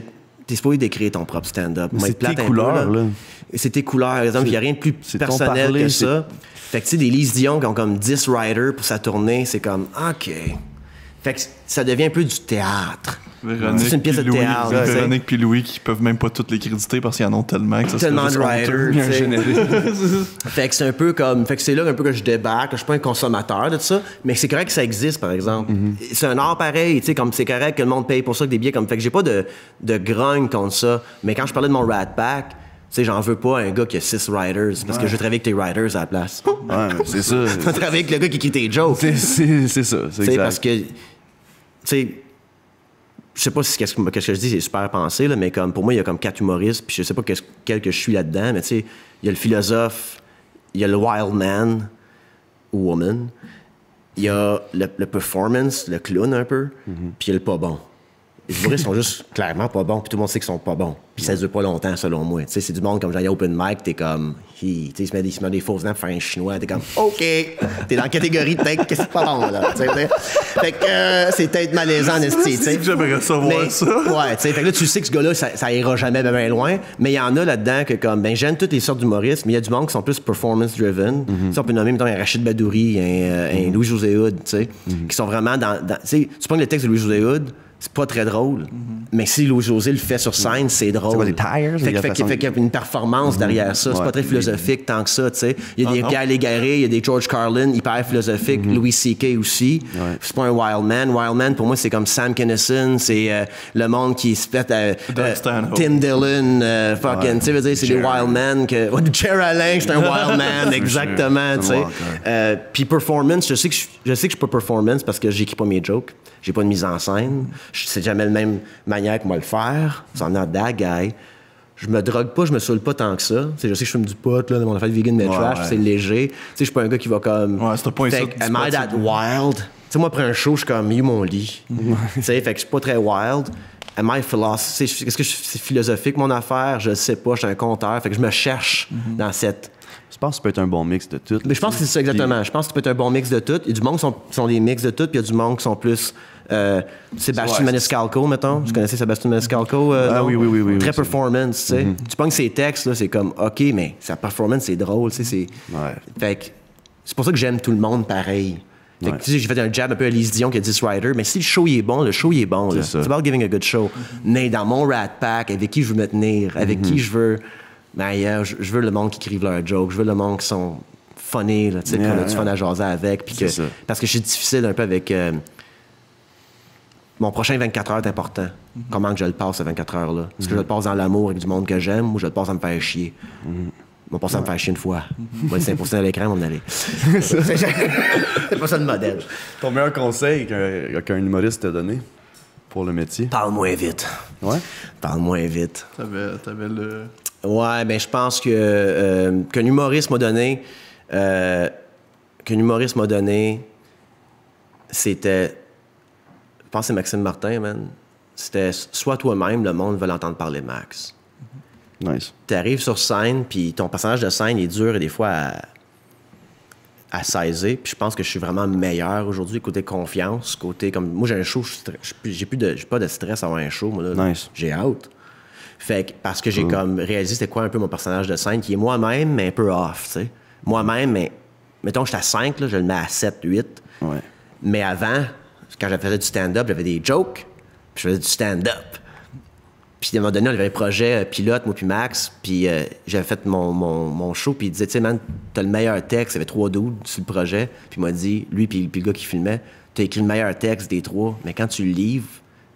Speaker 2: t'es supposé d'écrire ton propre stand-up.
Speaker 1: C'est tes couleurs, là.
Speaker 2: C'est tes couleurs, par exemple. Il n'y a rien de plus personnel
Speaker 1: parler,
Speaker 2: que ça. Fait que, tu sais, des Lise Dion qui ont comme 10 writers pour sa tournée, c'est comme, OK. Fait que ça devient un peu du théâtre. C'est une pièce de théâtre.
Speaker 3: Véronique puis Louis qui peuvent même pas toutes les créditer parce qu'ils en ont tellement que ça
Speaker 2: tellement de writers, tu
Speaker 3: sais.
Speaker 2: Fait que c'est un peu comme... Fait que c'est là un peu que je débarque. Je suis pas un consommateur de ça, mais c'est correct que ça existe, par exemple. C'est un art pareil, tu sais, comme c'est correct que le monde paye pour ça que des billets comme... Fait que j'ai pas de grogne contre ça. Mais quand je parlais de mon Rat Pack, tu sais, j'en veux pas un gars qui a 6 writers, parce que je veux travailler avec tes writers à la place.
Speaker 1: Ouais, c'est ça.
Speaker 2: Je veux travailler avec le gars qui écrit tes jokes.
Speaker 1: C'est ça, c'est exact.
Speaker 2: Parce que, tu sais, je sais pas si qu'est-ce que je dis, c'est super pensé, là, mais comme pour moi, il y a comme 4 humoristes, puis je sais pas quel que je suis là-dedans, mais tu sais, il y a le philosophe, il y a le wild man ou woman, il y a le performance, le clown un peu, puis il y a le pas bon. Les humoristes sont juste clairement pas bons, puis tout le monde sait qu'ils sont pas bons. Puis ça dure pas longtemps, selon moi. Tu sais, c'est du monde comme j'allais open mic, t'es comme, tu sais, il se met des fausses dents pour faire un chinois, t'es comme, OK, t'es dans la catégorie de peut-être que c'est pas bon, là. T'sais. Fait que c'est peut-être malaisant, en esti, tu sais.
Speaker 3: J'aimerais savoir ça.
Speaker 2: Ouais, tu sais, fait que là, tu sais que ce gars-là, ça ira jamais bien loin, mais il y en a là-dedans que, comme, ben, j'aime toutes les sortes d'humoristes, mais il y a du monde qui sont plus performance-driven. Si on peut nommer, mettons, un Rachid Badouri, un Louis-José Hood, tu sais, qui sont vraiment dans tu sais, tu prends le texte de Louis-José Hood, c'est pas très drôle. Mais si Louis-José le fait sur scène, c'est drôle.
Speaker 1: C'est quoi, des tires?
Speaker 2: Fait qu'il y a une performance derrière ça. C'est pas très philosophique tant que ça, tu sais. Il y a des Pierre Légaré, il y a des George Carlin, hyper philosophiques. Louis C.K. aussi. C'est pas un wild man. Wild man, pour moi, c'est comme Sam Kinison. C'est le monde qui se fait Tim Dillon, fucking, tu sais, veux dire, c'est des wild men que... Jerry Alain, c'est un wild man, exactement, tu sais. Puis performance, je sais que je suis pas performance parce que j'écris pas mes jokes. J'ai pas de mise en scène. C'est jamais la même manière que moi le faire. C'est not that guy. Je me drogue pas, je me saoule pas tant que ça. T'sais, je sais que je fume du pot, là, mon affaire de vegan mais trash, c'est léger. Tu sais, je suis pas un gars qui va comme.
Speaker 3: Ouais, c'est un point ça.
Speaker 2: Am I that wild? Tu sais, moi, après un show, je suis comme, eu mon lit. Tu sais, fait que je suis pas très wild. Am I philosophique? Est-ce que c'est philosophique, mon affaire? Je sais pas, je suis un conteur. Fait que je me cherche dans cette.
Speaker 1: Je pense que ça peut être un bon mix de tout.
Speaker 2: Mais je pense que c'est ça exactement. Je pense que ça peut être un bon mix de tout. Il y a du monde qui sont des mix de tout, puis il y a du monde qui sont plus Sébastien Maniscalco, mettons. Tu connaissais Sébastien Maniscalco?
Speaker 1: Oui.
Speaker 2: Très performance, tu sais. Tu penses que ses textes, là, c'est comme, OK, mais sa performance, c'est drôle, tu sais. Fait que c'est pour ça que j'aime tout le monde pareil. Fait que, tu sais, j'ai fait un jab un peu à Lise Dion qui a dit ce writer, mais si le show il est bon, le show il est bon. C'est about giving a good show. Mais dans mon rat pack, avec qui je veux me tenir, avec qui je veux... Ben, je veux le monde qui écrive leurs jokes, je veux le monde qui sont funny, là, tu sais, qu'on a du fun à jaser avec. Puis parce que je suis difficile un peu avec... mon prochain 24 heures est important. Comment que je le passe, ce 24 heures-là? Est-ce que je le passe dans l'amour avec du monde que j'aime ou je le passe à me faire chier? Je vais passer à me faire chier une fois. Moi, 5% à l'écran, on va aller. C'est pas ça le modèle.
Speaker 1: Ton meilleur conseil qu'un humoriste t'a donné pour le métier?
Speaker 2: Parle moins vite.
Speaker 1: Ouais?
Speaker 2: Parle moins vite.
Speaker 3: T'avais le...
Speaker 2: Ouais, ben je pense que qu'un humoriste m'a donné... c'était... Je pense que c'est Maxime Martin, man. C'était « Sois toi-même, le monde veut l'entendre parler Max. »
Speaker 1: Nice.
Speaker 2: T'arrives sur scène, puis ton personnage de scène est dur et des fois à saisir. Puis je pense que je suis vraiment meilleur aujourd'hui, côté confiance, côté comme... Moi, j'ai un show, j'ai pas de stress à avoir un show, moi, là.
Speaker 1: Nice.
Speaker 2: J'ai hâte. Fait que, parce que j'ai comme réalisé c'était quoi un peu mon personnage de scène, qui est moi-même, mais un peu off, tu sais. Moi-même, mais... Mettons que j'étais à 5, là, je le mets à 7, 8.
Speaker 1: Ouais.
Speaker 2: Mais avant, quand je faisais du stand-up, j'avais des jokes, puis je faisais du stand-up. Puis à un moment donné, on avait un projet pilote, moi puis Max, puis j'avais fait mon show, puis il disait, tu sais, man, t'as le meilleur texte, il y avait 3 dudes sur le projet, puis il m'a dit, lui puis le gars qui filmait, t'as écrit le meilleur texte des 3, mais quand tu le livres,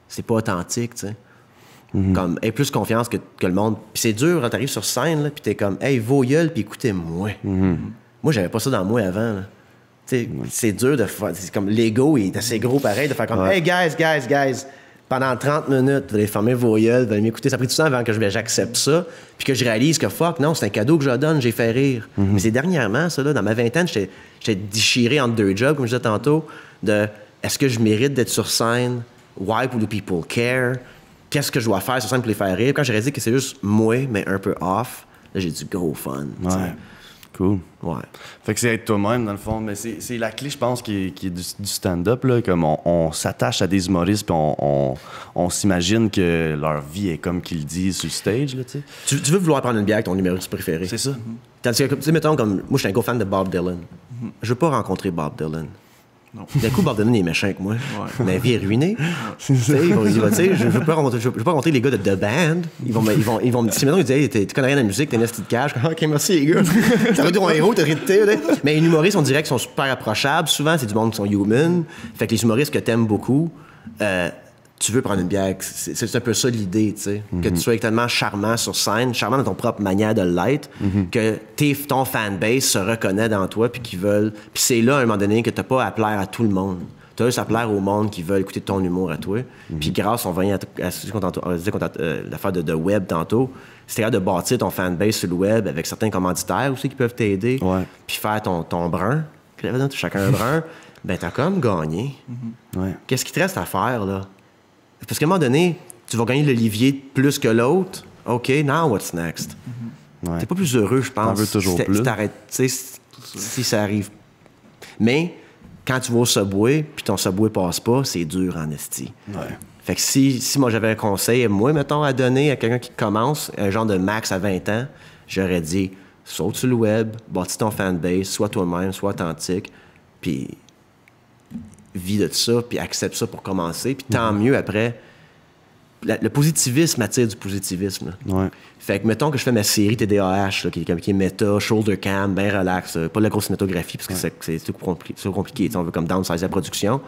Speaker 2: c'est pas authentique, tu sais. Comme, aie plus confiance que le monde. Puis c'est dur quand t'arrives sur scène, là, puis t'es comme, hey, vos gueules, puis écoutez-moi. Moi, j'avais pas ça dans moi avant, là. T'sais, c'est dur de faire. C'est comme l'ego est assez gros pareil, de faire comme, hey, guys. Pendant 30 minutes, vous allez fermer vos gueules, vous allez m'écouter. Ça a pris tout le temps avant que j'accepte ça, puis que je réalise que fuck, non, c'est un cadeau que je donne, j'ai fait rire. Mais c'est dernièrement, ça, là, dans ma vingtaine, j'étais déchiré entre 2 jobs, comme je disais tantôt, de est-ce que je mérite d'être sur scène? Why do people care? Qu'est-ce que je dois faire sur scène pour les faire rire? Quand j'ai réalisé que c'est juste moi, mais un peu off, là, j'ai du gros fun.
Speaker 1: Ouais. Cool.
Speaker 2: Ouais.
Speaker 1: Fait que c'est être toi-même, dans le fond. Mais c'est la clé, je pense, qui est du stand-up. Là, comme on s'attache à des humoristes puis on s'imagine que leur vie est comme qu'ils le disent sur le stage. Là,
Speaker 2: tu veux vouloir prendre une bière avec ton humoriste préféré.
Speaker 1: C'est ça.
Speaker 2: Tandis que, tu sais, mettons, comme moi, je suis un gros fan de Bob Dylan. Je veux pas rencontrer Bob Dylan.
Speaker 3: Non.
Speaker 2: D'un coup, Bob Dylan est méchant avec moi. Ouais. Ma vie est ruinée. Je veux pas rencontrer les gars de The Band. Ils vont me dire, si maintenant ils disent, hey, tu connais rien de la musique, t'es une petite cash. Ok, merci les gars. T'as vu ton héros, t'as ridicule. Mais les humoristes, on dirait qu'ils sont super approchables. Souvent, c'est du monde qui sont human. Fait que les humoristes que t'aimes beaucoup, tu veux prendre une bière. C'est un peu ça l'idée, tu sais. Que tu sois tellement charmant sur scène, charmant dans ton propre manière de l'être, que ton fanbase se reconnaît dans toi, puis qu'ils veulent. Puis c'est là, à un moment donné, que t'as pas à plaire à tout le monde. Tu as juste à plaire au monde qui veut écouter ton humour à toi. Puis grâce, on revient à ce qu'on disait, l'affaire de web tantôt, c'est capable de bâtir ton fanbase sur le web avec certains commanditaires aussi qui peuvent t'aider.
Speaker 1: Ouais.
Speaker 2: Puis faire ton brin, chacun un brin, ben t'as comme gagné.
Speaker 1: Ouais.
Speaker 2: Qu'est-ce qui te reste à faire, là? Parce qu'à un moment donné, tu vas gagner l'Olivier plus que l'autre. OK, now what's next?
Speaker 1: Ouais.
Speaker 2: T'es pas plus heureux, je pense.
Speaker 1: T'en veux toujours plus.
Speaker 2: Si t'arrêtes, si ça arrive. Mais quand tu vas au Subway, puis ton Subway passe pas, c'est dur en esti.
Speaker 1: Ouais.
Speaker 2: Fait que si moi j'avais un conseil, moi, mettons, à donner à quelqu'un qui commence, un genre de max à 20 ans, j'aurais dit, saute sur le web, bâtis ton fanbase, sois toi-même, sois authentique, puis vis de ça, puis accepte ça pour commencer, puis tant mieux après. Le positivisme attire du positivisme. Là.
Speaker 1: Ouais.
Speaker 2: Fait que, mettons que je fais ma série TDAH, là, qui est méta, shoulder cam, bien relax, pas de la grosse cinématographie, parce que c'est tout compliqué. On veut comme downsize la production.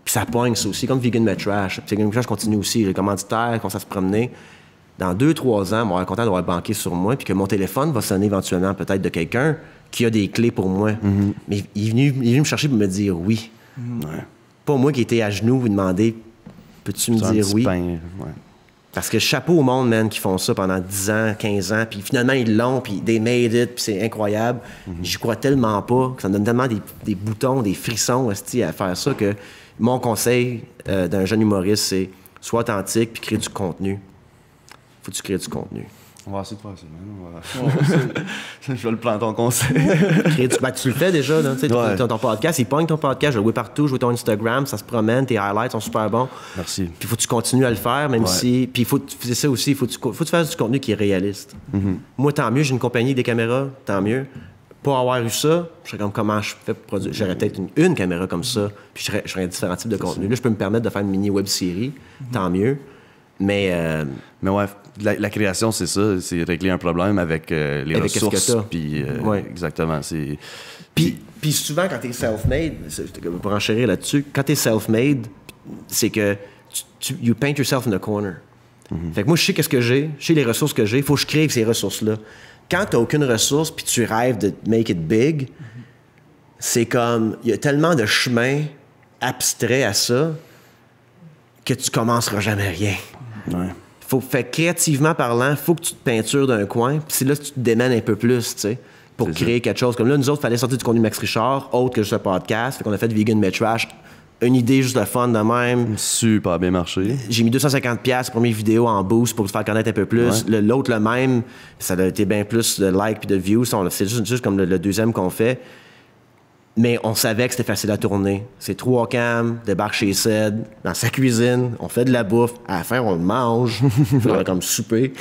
Speaker 2: Puis ça pogne, ça aussi, comme Vegan Metrash. Puis Vegan Metrash continue aussi. Les commanditaires commencent à se promener. Dans 2-3 ans, on va être content d'avoir banqué sur moi, puis que mon téléphone va sonner éventuellement peut-être de quelqu'un qui a des clés pour moi. Mais il est venu me chercher pour me dire oui.
Speaker 1: Ouais.
Speaker 2: Pas moi qui étais à genoux vous demander peux-tu me
Speaker 1: C'est un
Speaker 2: dire
Speaker 1: petit
Speaker 2: oui?
Speaker 1: pain, ouais.
Speaker 2: Parce que chapeau au monde, man, qui font ça pendant 10 ans, 15 ans, puis finalement, ils l'ont, puis they made it, puis c'est incroyable. J'y crois tellement pas, que ça me donne tellement des boutons, des frissons esti, à faire ça, que mon conseil d'un jeune humoriste, c'est sois authentique, puis crée du contenu. Faut que tu crées du contenu.
Speaker 1: On va essayer de faire ça, man. Je vais le prendre ton conseil.
Speaker 2: Ben, tu le fais déjà, là, tu sais,
Speaker 1: Ouais.
Speaker 2: ton podcast, il pogne ton podcast, je le vois partout, je vois ton Instagram, ça se promène, tes highlights sont super bons.
Speaker 1: Merci.
Speaker 2: Puis faut que tu continues à le faire, même si... Puis c'est ça aussi, faut que tu fasses du contenu qui est réaliste. Moi, tant mieux, j'ai une compagnie, des caméras, tant mieux. Pas avoir eu ça, je serais comme comment je fais pour produire. J'aurais peut-être une caméra comme ça, puis je ferais différents types de contenu. Là, je peux me permettre de faire une mini web-série, tant mieux. Mais
Speaker 1: ouais, la création, c'est ça, c'est régler un problème avec les
Speaker 2: Avec qu'est-ce que
Speaker 1: ressources.
Speaker 2: t'as.
Speaker 1: Puis,
Speaker 2: Ouais.
Speaker 1: exactement, c'est...
Speaker 2: Puis souvent, quand t'es self-made, pour enchérir là-dessus, quand t'es self-made, c'est que you paint yourself in a corner. Fait que moi, je sais qu'est-ce que j'ai, je sais les ressources que j'ai, il faut que je crée ces ressources-là. Quand t'as aucune ressource puis tu rêves de make it big, c'est comme, il y a tellement de chemins abstraits à ça que tu commenceras jamais rien.
Speaker 1: Ouais.
Speaker 2: Fait que créativement parlant, faut que tu te peintures d'un coin, puis c'est là que tu te démènes un peu plus, tu sais, pour
Speaker 1: C'est
Speaker 2: créer quelque chose. Comme là, nous autres, il fallait sortir du contenu Max Richard, autre que juste un podcast. Fait qu'on a fait Vegan Metrash, une idée juste de fun de même.
Speaker 1: Super bien marché.
Speaker 2: J'ai mis 250$ première vidéo en boost pour te faire connaître un peu plus.
Speaker 1: Ouais.
Speaker 2: L'autre, le même, ça a été bien plus de likes puis de views. C'est juste comme le deuxième qu'on fait. Mais on savait que c'était facile à tourner. C'est 3 cams, débarque chez Ced, dans sa cuisine, on fait de la bouffe. À la fin, on le mange. On a comme souper.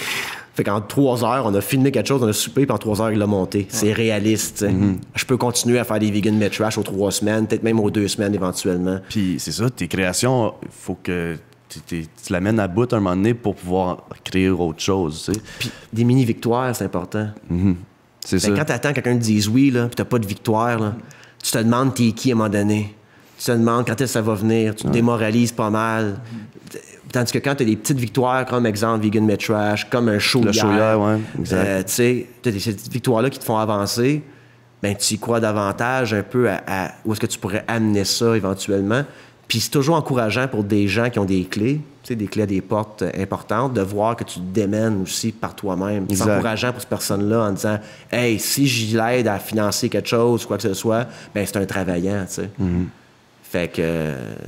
Speaker 2: Fait qu'en 3 heures, on a filmé quelque chose, on a soupé, puis en 3 heures, il l'a monté. C'est réaliste, tu sais. Je peux continuer à faire des vegan metrash aux 3 semaines, peut-être même aux 2 semaines éventuellement.
Speaker 1: Puis c'est ça, tes créations, il faut que tu l'amènes à bout un moment donné pour pouvoir créer autre chose, tu sais.
Speaker 2: Puis des mini-victoires, c'est important.
Speaker 1: C'est ça.
Speaker 2: Ben, quand t'attends que quelqu'un te dise oui, là, puis t'as pas de victoire, là, tu te demandes t'es qui à un moment donné. Tu te demandes quand est-ce que ça va venir. Tu te démoralises pas mal. Tandis que quand t'as des petites victoires, comme exemple Vegan Metrash, comme un show
Speaker 1: Le
Speaker 2: hier,
Speaker 1: show hier, ouais, exact.
Speaker 2: tu sais, t'as ces petites victoires-là qui te font avancer, ben tu y crois davantage un peu à où est-ce que tu pourrais amener ça éventuellement. Puis c'est toujours encourageant pour des gens qui ont des clés, tu sais, des clés à des portes importantes, de voir que tu te démènes aussi par toi-même. C'est
Speaker 1: Exact.
Speaker 2: encourageant pour cette personne-là en disant « Hey, si j'y l'aide à financer quelque chose, quoi que ce soit, ben c'est un travaillant, tu sais. Fait que...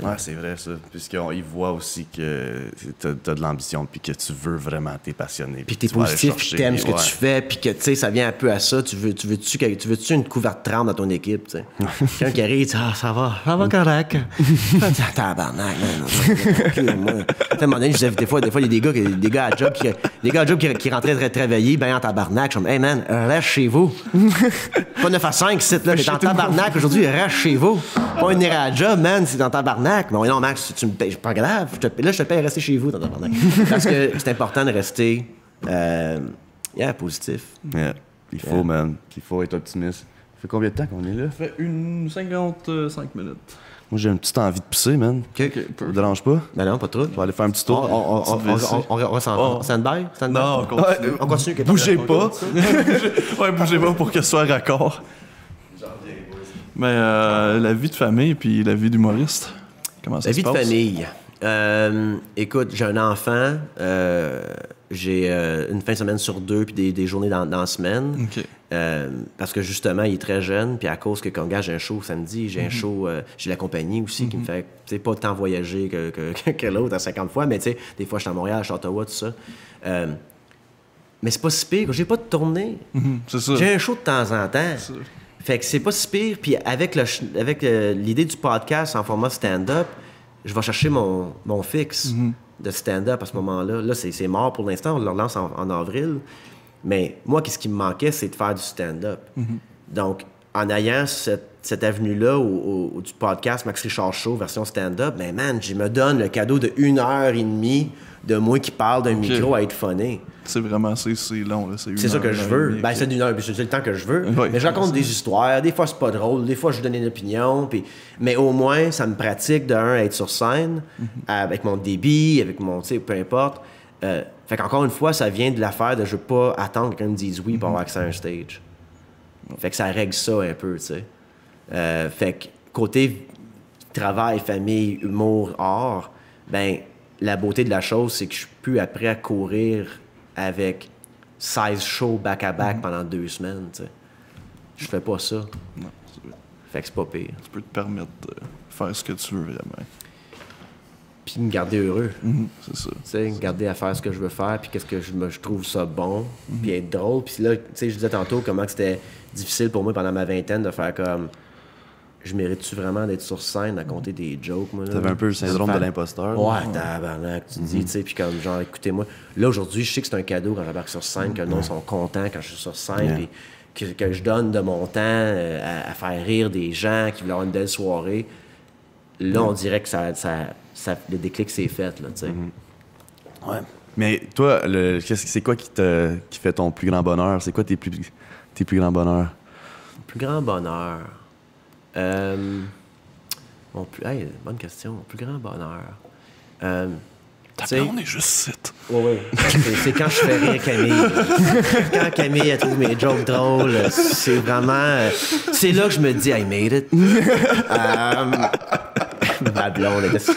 Speaker 1: Ouais, c'est vrai, ça. Puisqu'ils voient aussi que t'as de l'ambition puis que tu veux vraiment, t'es passionné.
Speaker 2: Puis t'es
Speaker 1: tu vas aller
Speaker 2: positif, puis
Speaker 1: chercher,
Speaker 2: t'aimes ce que
Speaker 1: ouais.
Speaker 2: tu fais, puis que, tu sais, ça vient un peu à ça. Tu veux-tu une couverte 30 dans ton équipe, tu sais? Quelqu'un qui arrive, tu dis, ah, ça va correct. Tabarnak, man. À un moment donné, je disais, des fois, il y a des gars à job qui rentraient travailler, ben en tabarnak. Je suis comme, hey man, reste chez vous. Pas 9 à 5, c'est là, t'es en tabarnak aujourd'hui, reste chez vous. Pas une heure à job, man, c'est en tabarnak. Mais non, Max, tu me payes, pas grave. Là, je te paye à rester chez vous, dans tabarnak. Parce que c'est important de rester positif.
Speaker 1: Yeah. Il faut, man. Il faut être optimiste. Ça fait combien de temps qu'on est là?
Speaker 3: Ça fait une 55 minutes.
Speaker 1: Moi, j'ai une petite envie de pisser, man.
Speaker 2: OK.
Speaker 1: Ça vous dérange pas?
Speaker 2: Ben non, pas trop.
Speaker 1: Je vais aller faire un petit tour.
Speaker 2: On stand-by?
Speaker 3: Non, on continue.
Speaker 2: On continue.
Speaker 3: Bougez pas. Ouais, bougez pas pour que ce soit raccord.
Speaker 1: J'en reviens, boys.
Speaker 3: Mais la vie de famille puis la vie d'humoriste, comment ça se passe?
Speaker 2: La vie de famille. Écoute, j'ai un enfant. J'ai une fin de semaine sur 2 puis des journées dans la semaine.
Speaker 3: OK.
Speaker 2: Parce que justement, il est très jeune. Puis à cause que quand j'ai un show samedi, j'ai un show, j'ai la compagnie aussi qui me fait pas tant voyager que l'autre à 50 fois. Mais tu sais, des fois, je suis à Montréal, je suis à Ottawa, tout ça. Mais c'est pas si pire. J'ai pas de tournée.
Speaker 3: C'est ça.
Speaker 2: J'ai un show de temps en temps. Fait que c'est pas si pire. Puis avec l'idée du podcast en format stand-up, je vais chercher mon fixe de stand-up à ce moment-là. Là, c'est mort pour l'instant. On le relance en avril. Mais moi, qu'est-ce qui me manquait, c'est de faire du stand-up. Donc, en ayant cette avenue-là du podcast Max Richard Show, version stand-up, ben man, je me donne le cadeau de 1h30 de moi qui parle d'un micro à être funné.
Speaker 3: C'est vraiment, c'est long. Là.
Speaker 2: C'est ça que je veux. Ben, c'est le temps que je veux.
Speaker 3: Oui,
Speaker 2: mais je raconte des histoires. Des fois, c'est pas drôle. Des fois, je donne une opinion. Mais au moins, ça me pratique à être sur scène, avec mon débit, avec mon, tu sais, peu importe. Fait qu'encore une fois, ça vient de l'affaire de je veux pas attendre que quelqu'un me dise oui pour avoir accès à un stage. Fait que ça règle ça un peu, tu sais. Fait que côté travail, famille, humour, art, ben la beauté de la chose, c'est que je suis plus après à courir avec 16 shows back-à-back pendant 2 semaines, tu sais. Je fais pas ça.
Speaker 3: Non,
Speaker 2: fait que c'est pas pire.
Speaker 3: Tu peux te permettre de faire ce que tu veux vraiment.
Speaker 2: Puis me garder heureux.
Speaker 3: C'est ça.
Speaker 2: Tu sais, me garder à faire ce que je veux faire, puis qu'est-ce que je trouve ça bon, puis être drôle. Puis là, tu sais, je disais tantôt comment c'était difficile pour moi pendant ma vingtaine de faire comme... Je mérite-tu vraiment d'être sur scène à compter des jokes, moi?
Speaker 1: T'avais un peu le syndrome de l'imposteur.
Speaker 2: Ouais, tabarnak, tu dis, tu sais, puis comme genre, écoutez-moi. Là, aujourd'hui, je sais que c'est un cadeau quand j'embarque sur scène, que le monde sont contents quand je suis sur scène, puis que je donne de mon temps à faire rire des gens qui veulent avoir une belle soirée. Là, on dirait que le déclic s'est fait, là, tu sais.
Speaker 1: Ouais. Mais toi, c'est quoi qui fait ton plus grand bonheur? C'est quoi tes plus grands bonheurs?
Speaker 2: Plus grand bonheur. Bonne question. Mon plus grand bonheur.
Speaker 3: On est juste 7.
Speaker 2: Oui. C'est quand je fais rire Camille. Quand Camille a trouvé mes jokes drôles, c'est vraiment... c'est là que je me dis, I made it. Ma blonde était si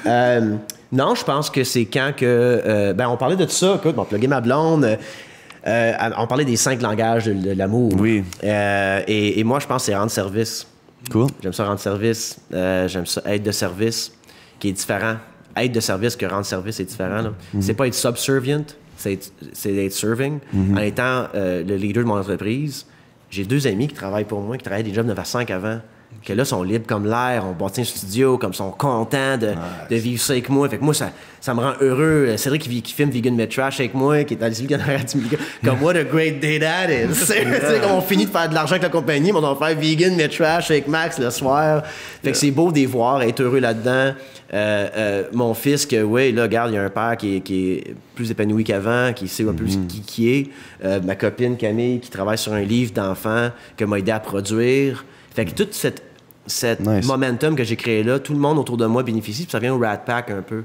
Speaker 2: là, non, je pense que c'est quand que... on parlait de tout ça. Écoute, on pluguait ma blonde. On parlait des 5 langages de l'amour.
Speaker 1: Oui.
Speaker 2: Et moi, je pense que c'est rendre service.
Speaker 1: Cool.
Speaker 2: J'aime ça rendre service. J'aime ça être de service, qui est différent. Être de service que rendre service, c'est différent. Là. C'est pas être subservient, c'est être serving. En étant le leader de mon entreprise, j'ai 2 amis qui travaillent pour moi, qui travaillaient des jobs 9 à 5 avant. Que là, sont libres comme l'air, on bâtit un studio, comme sont contents de vivre ça avec moi. Fait que moi, ça me rend heureux. Cédric qui filme Vegan Mais Trash avec moi, qui est dans les comme what a great day that is. C'est comme on finit de faire de l'argent avec la compagnie, mais on va faire Vegan Mais Trash avec Max le soir. Fait que c'est beau de les voir, être heureux là-dedans. Mon fils, que oui, là, regarde, il y a un père qui est plus épanoui qu'avant, qui sait un peu qui est. Ma copine Camille, qui travaille sur un livre d'enfants, qui m'a aidé à produire. Fait que toute cette momentum que j'ai créé là, tout le monde autour de moi bénéficie, puis ça vient au Rat Pack un peu.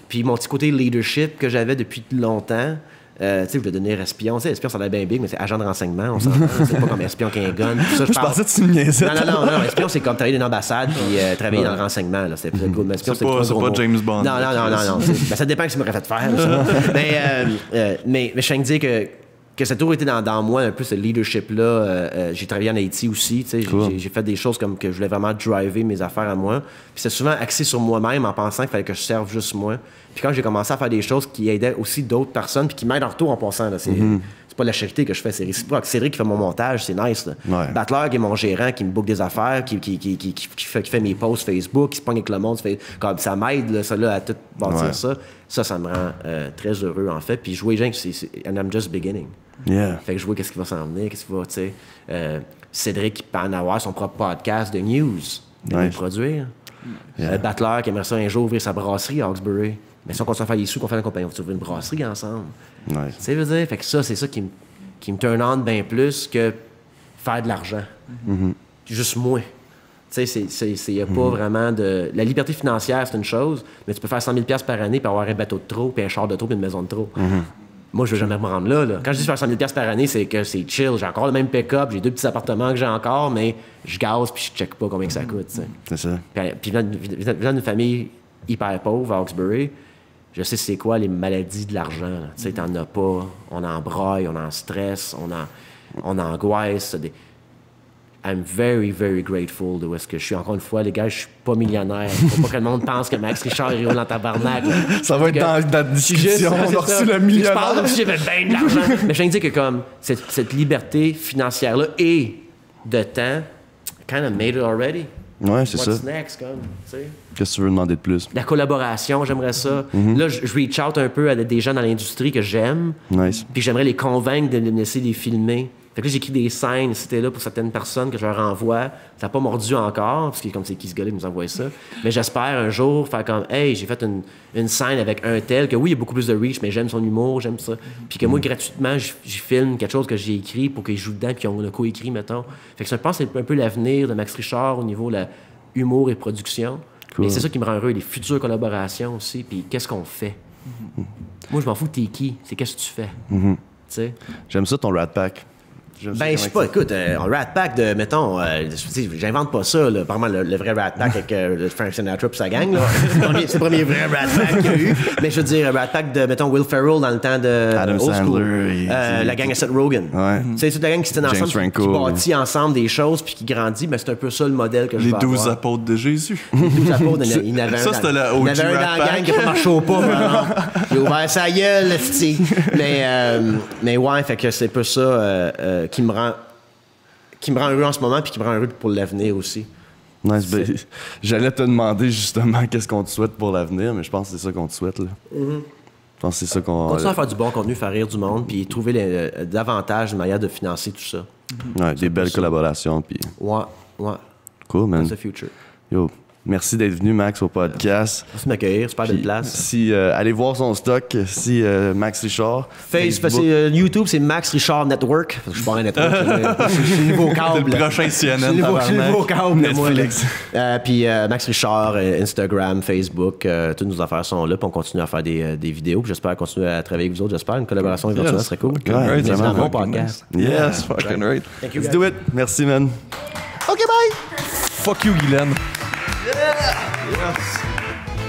Speaker 2: Puis mon petit côté leadership que j'avais depuis longtemps, tu sais, je voulais devenir espion. Tu sais, espion, ça a l'air bien big, mais c'est agent de renseignement, on s'entend. C'est pas comme espion qui a un gun. Ça,
Speaker 1: je pensais que tu me niaisais.
Speaker 2: Non, espion, c'est comme travailler dans une ambassade puis travailler dans le renseignement. Là. C'était plus cool. Mais espion,
Speaker 3: c'est pas James Bond.
Speaker 2: Non. Ça dépend de ce qu'il m'aurait fait faire. Ça. mais je tiens à dire que ça a toujours été dans moi, un peu ce leadership-là. J'ai travaillé en Haïti aussi. Cool. J'ai fait des choses comme que je voulais vraiment driver mes affaires à moi. Puis c'est souvent axé sur moi-même en pensant qu'il fallait que je serve juste moi. Puis quand j'ai commencé à faire des choses qui aidaient aussi d'autres personnes, puis qui m'aident en retour en passant, là, c'est pas de la charité que je fais, c'est réciproque. Cédric qui fait mon montage, c'est nice. Là. Ouais. Battler qui est mon gérant, qui me book des affaires, qui fait mes posts Facebook, qui se pogne avec le monde. Comme ça m'aide là, à tout bâtir ça. Ça me rend très heureux, en fait. Puis jouer, and I'm just beginning.
Speaker 1: Yeah.
Speaker 2: Fait que je vois qu'est-ce qui va s'en venir, qu'est-ce qui va, tu sais. Cédric qui peut en avoir son propre podcast de news, de le produire. Yeah. Battler qui aimerait ça un jour ouvrir sa brasserie à Hawkesbury. Mais si on continue à faire des sous, qu'on fait la compagnie, on va ouvrir une brasserie ensemble.
Speaker 1: Nice.
Speaker 2: Tu sais, je veux dire, fait que ça, c'est ça qui me turn on bien plus que faire de l'argent. Juste moi. Tu sais, il n'y a pas vraiment de... La liberté financière, c'est une chose, mais tu peux faire 100 000 $ par année puis avoir un bateau de trop, puis un char de trop, puis une maison de trop. Moi, je veux jamais me rendre là. Quand je dis faire 100 000 $ par année, c'est que c'est chill. J'ai encore le même pick-up, j'ai 2 petits appartements que j'ai encore, mais je gaz puis je check pas combien que ça coûte. T'sais.
Speaker 1: C'est ça.
Speaker 2: Puis venant d'une famille hyper pauvre à Hawkesbury, je sais c'est quoi les maladies de l'argent. Tu sais, t'en as pas, on en braille, on en stress, on angoisse. I'm very, very grateful de où est-ce que je suis. Encore une fois, les gars, je suis pas millionnaire. Faut pas que le monde pense que Max Richard est dans tabarnak.
Speaker 1: Ça va être dans la discussion. On a reçu le millionnaire.
Speaker 2: Je parle comme si j'avais bien de l'argent. Mais je viens de dire que comme cette liberté financière-là et de temps, kind of made it already.
Speaker 1: Ouais, c'est ça.
Speaker 2: What's next, comme, tu sais?
Speaker 1: Qu'est-ce que tu veux demander de plus?
Speaker 2: La collaboration, j'aimerais ça. Là, je reach out un peu à des gens dans l'industrie que j'aime.
Speaker 1: Nice.
Speaker 2: Puis j'aimerais les convaincre de me laisser les filmer. Fait que là, j'écris des scènes, c'était là pour certaines personnes que je leur envoie. Ça n'a pas mordu encore, parce que comme c'est qui ce gars-là qui nous envoie ça. Mais j'espère un jour faire comme, hey, j'ai fait une scène avec un tel, que oui, il y a beaucoup plus de reach, mais j'aime son humour, j'aime ça. Puis que moi, gratuitement, je filme quelque chose que j'ai écrit pour qu'ils jouent dedans, puis on a co-écrit, mettons. Fait que je pense que c'est un peu l'avenir de Max Richard au niveau de humour et production.
Speaker 1: Cool.
Speaker 2: Mais c'est ça qui me rend heureux, les futures collaborations aussi, puis qu'est-ce qu'on fait. Moi, je m'en fous de t'es qui, c'est qu'est-ce que tu fais. Tu sais?
Speaker 1: J'aime ça ton Rat Pack.
Speaker 2: Ben, je sais pas, écoute, un Rat Pack de, mettons, j'invente pas ça, là, apparemment le vrai Rat Pack avec le Frank Sinatra et sa gang, là. C'est le premier vrai Rat Pack qu'il y a eu. Mais je veux dire, un Rat Pack de, mettons, Will Ferrell dans le temps de
Speaker 1: Adam
Speaker 2: Old School.
Speaker 1: Sandler,
Speaker 2: La gang à Seth Rogen.
Speaker 1: Ouais.
Speaker 2: C'est toute la gang qui se tient
Speaker 1: James
Speaker 2: ensemble, qui
Speaker 1: Franco.
Speaker 2: bâtit ensemble des choses puis qui grandit. Ben, c'est un peu ça le modèle que je
Speaker 3: Les
Speaker 2: veux
Speaker 3: 12
Speaker 2: avoir.
Speaker 3: apôtres de Jésus.
Speaker 2: Les 12 apôtres, il y en avait
Speaker 3: Ça,
Speaker 2: un
Speaker 3: c'était
Speaker 2: dans-
Speaker 3: la
Speaker 2: il y en
Speaker 3: OG
Speaker 2: avait un dans
Speaker 3: Rat
Speaker 2: la
Speaker 3: Pack.
Speaker 2: gang qui a pas marché au pas, vraiment. Il a ouvert sa gueule, le petit. Mais ouais, fait que c'est un peu ça qui me rend heureux en ce moment puis qui me rend heureux pour l'avenir aussi.
Speaker 1: Nice. Ben, j'allais te demander justement qu'est-ce qu'on te souhaite pour l'avenir, mais je pense que c'est ça qu'on te souhaite. Là. Je pense que c'est ça qu'on.
Speaker 2: Continuer à faire du bon contenu, faire rire du monde, puis trouver davantage de manière de financer tout ça.
Speaker 1: Ouais, des belles collaborations. Puis...
Speaker 2: Ouais.
Speaker 1: Cool, man.
Speaker 2: That's the future.
Speaker 1: Yo, merci d'être venu, Max, au podcast.
Speaker 2: Merci de m'accueillir, super belle
Speaker 1: Puis,
Speaker 2: place.
Speaker 1: Si, allez voir son stock, si Max Richard.
Speaker 2: Parce que YouTube, c'est Max Richard Network. Je suis pas un network, je suis le nouveau câble.
Speaker 3: Le prochain
Speaker 2: Je suis
Speaker 3: CNN,
Speaker 2: le nouveau câble, moi.
Speaker 1: Netflix.
Speaker 2: Puis Max Richard, Instagram, Facebook, toutes nos affaires sont là. Puis on continue à faire des vidéos. Puis j'espère continuer à travailler avec vous autres. J'espère une collaboration éventuellement serait cool.
Speaker 3: Fucking
Speaker 1: Ouais,
Speaker 3: right,
Speaker 2: C'est
Speaker 1: vraiment.
Speaker 2: un bon podcast.
Speaker 1: Yes.
Speaker 3: Fucking right.
Speaker 2: Thank you,
Speaker 1: Let's
Speaker 2: guys.
Speaker 1: do it. Merci, man. OK, bye.
Speaker 3: Fuck you, Guylaine.
Speaker 1: Yes.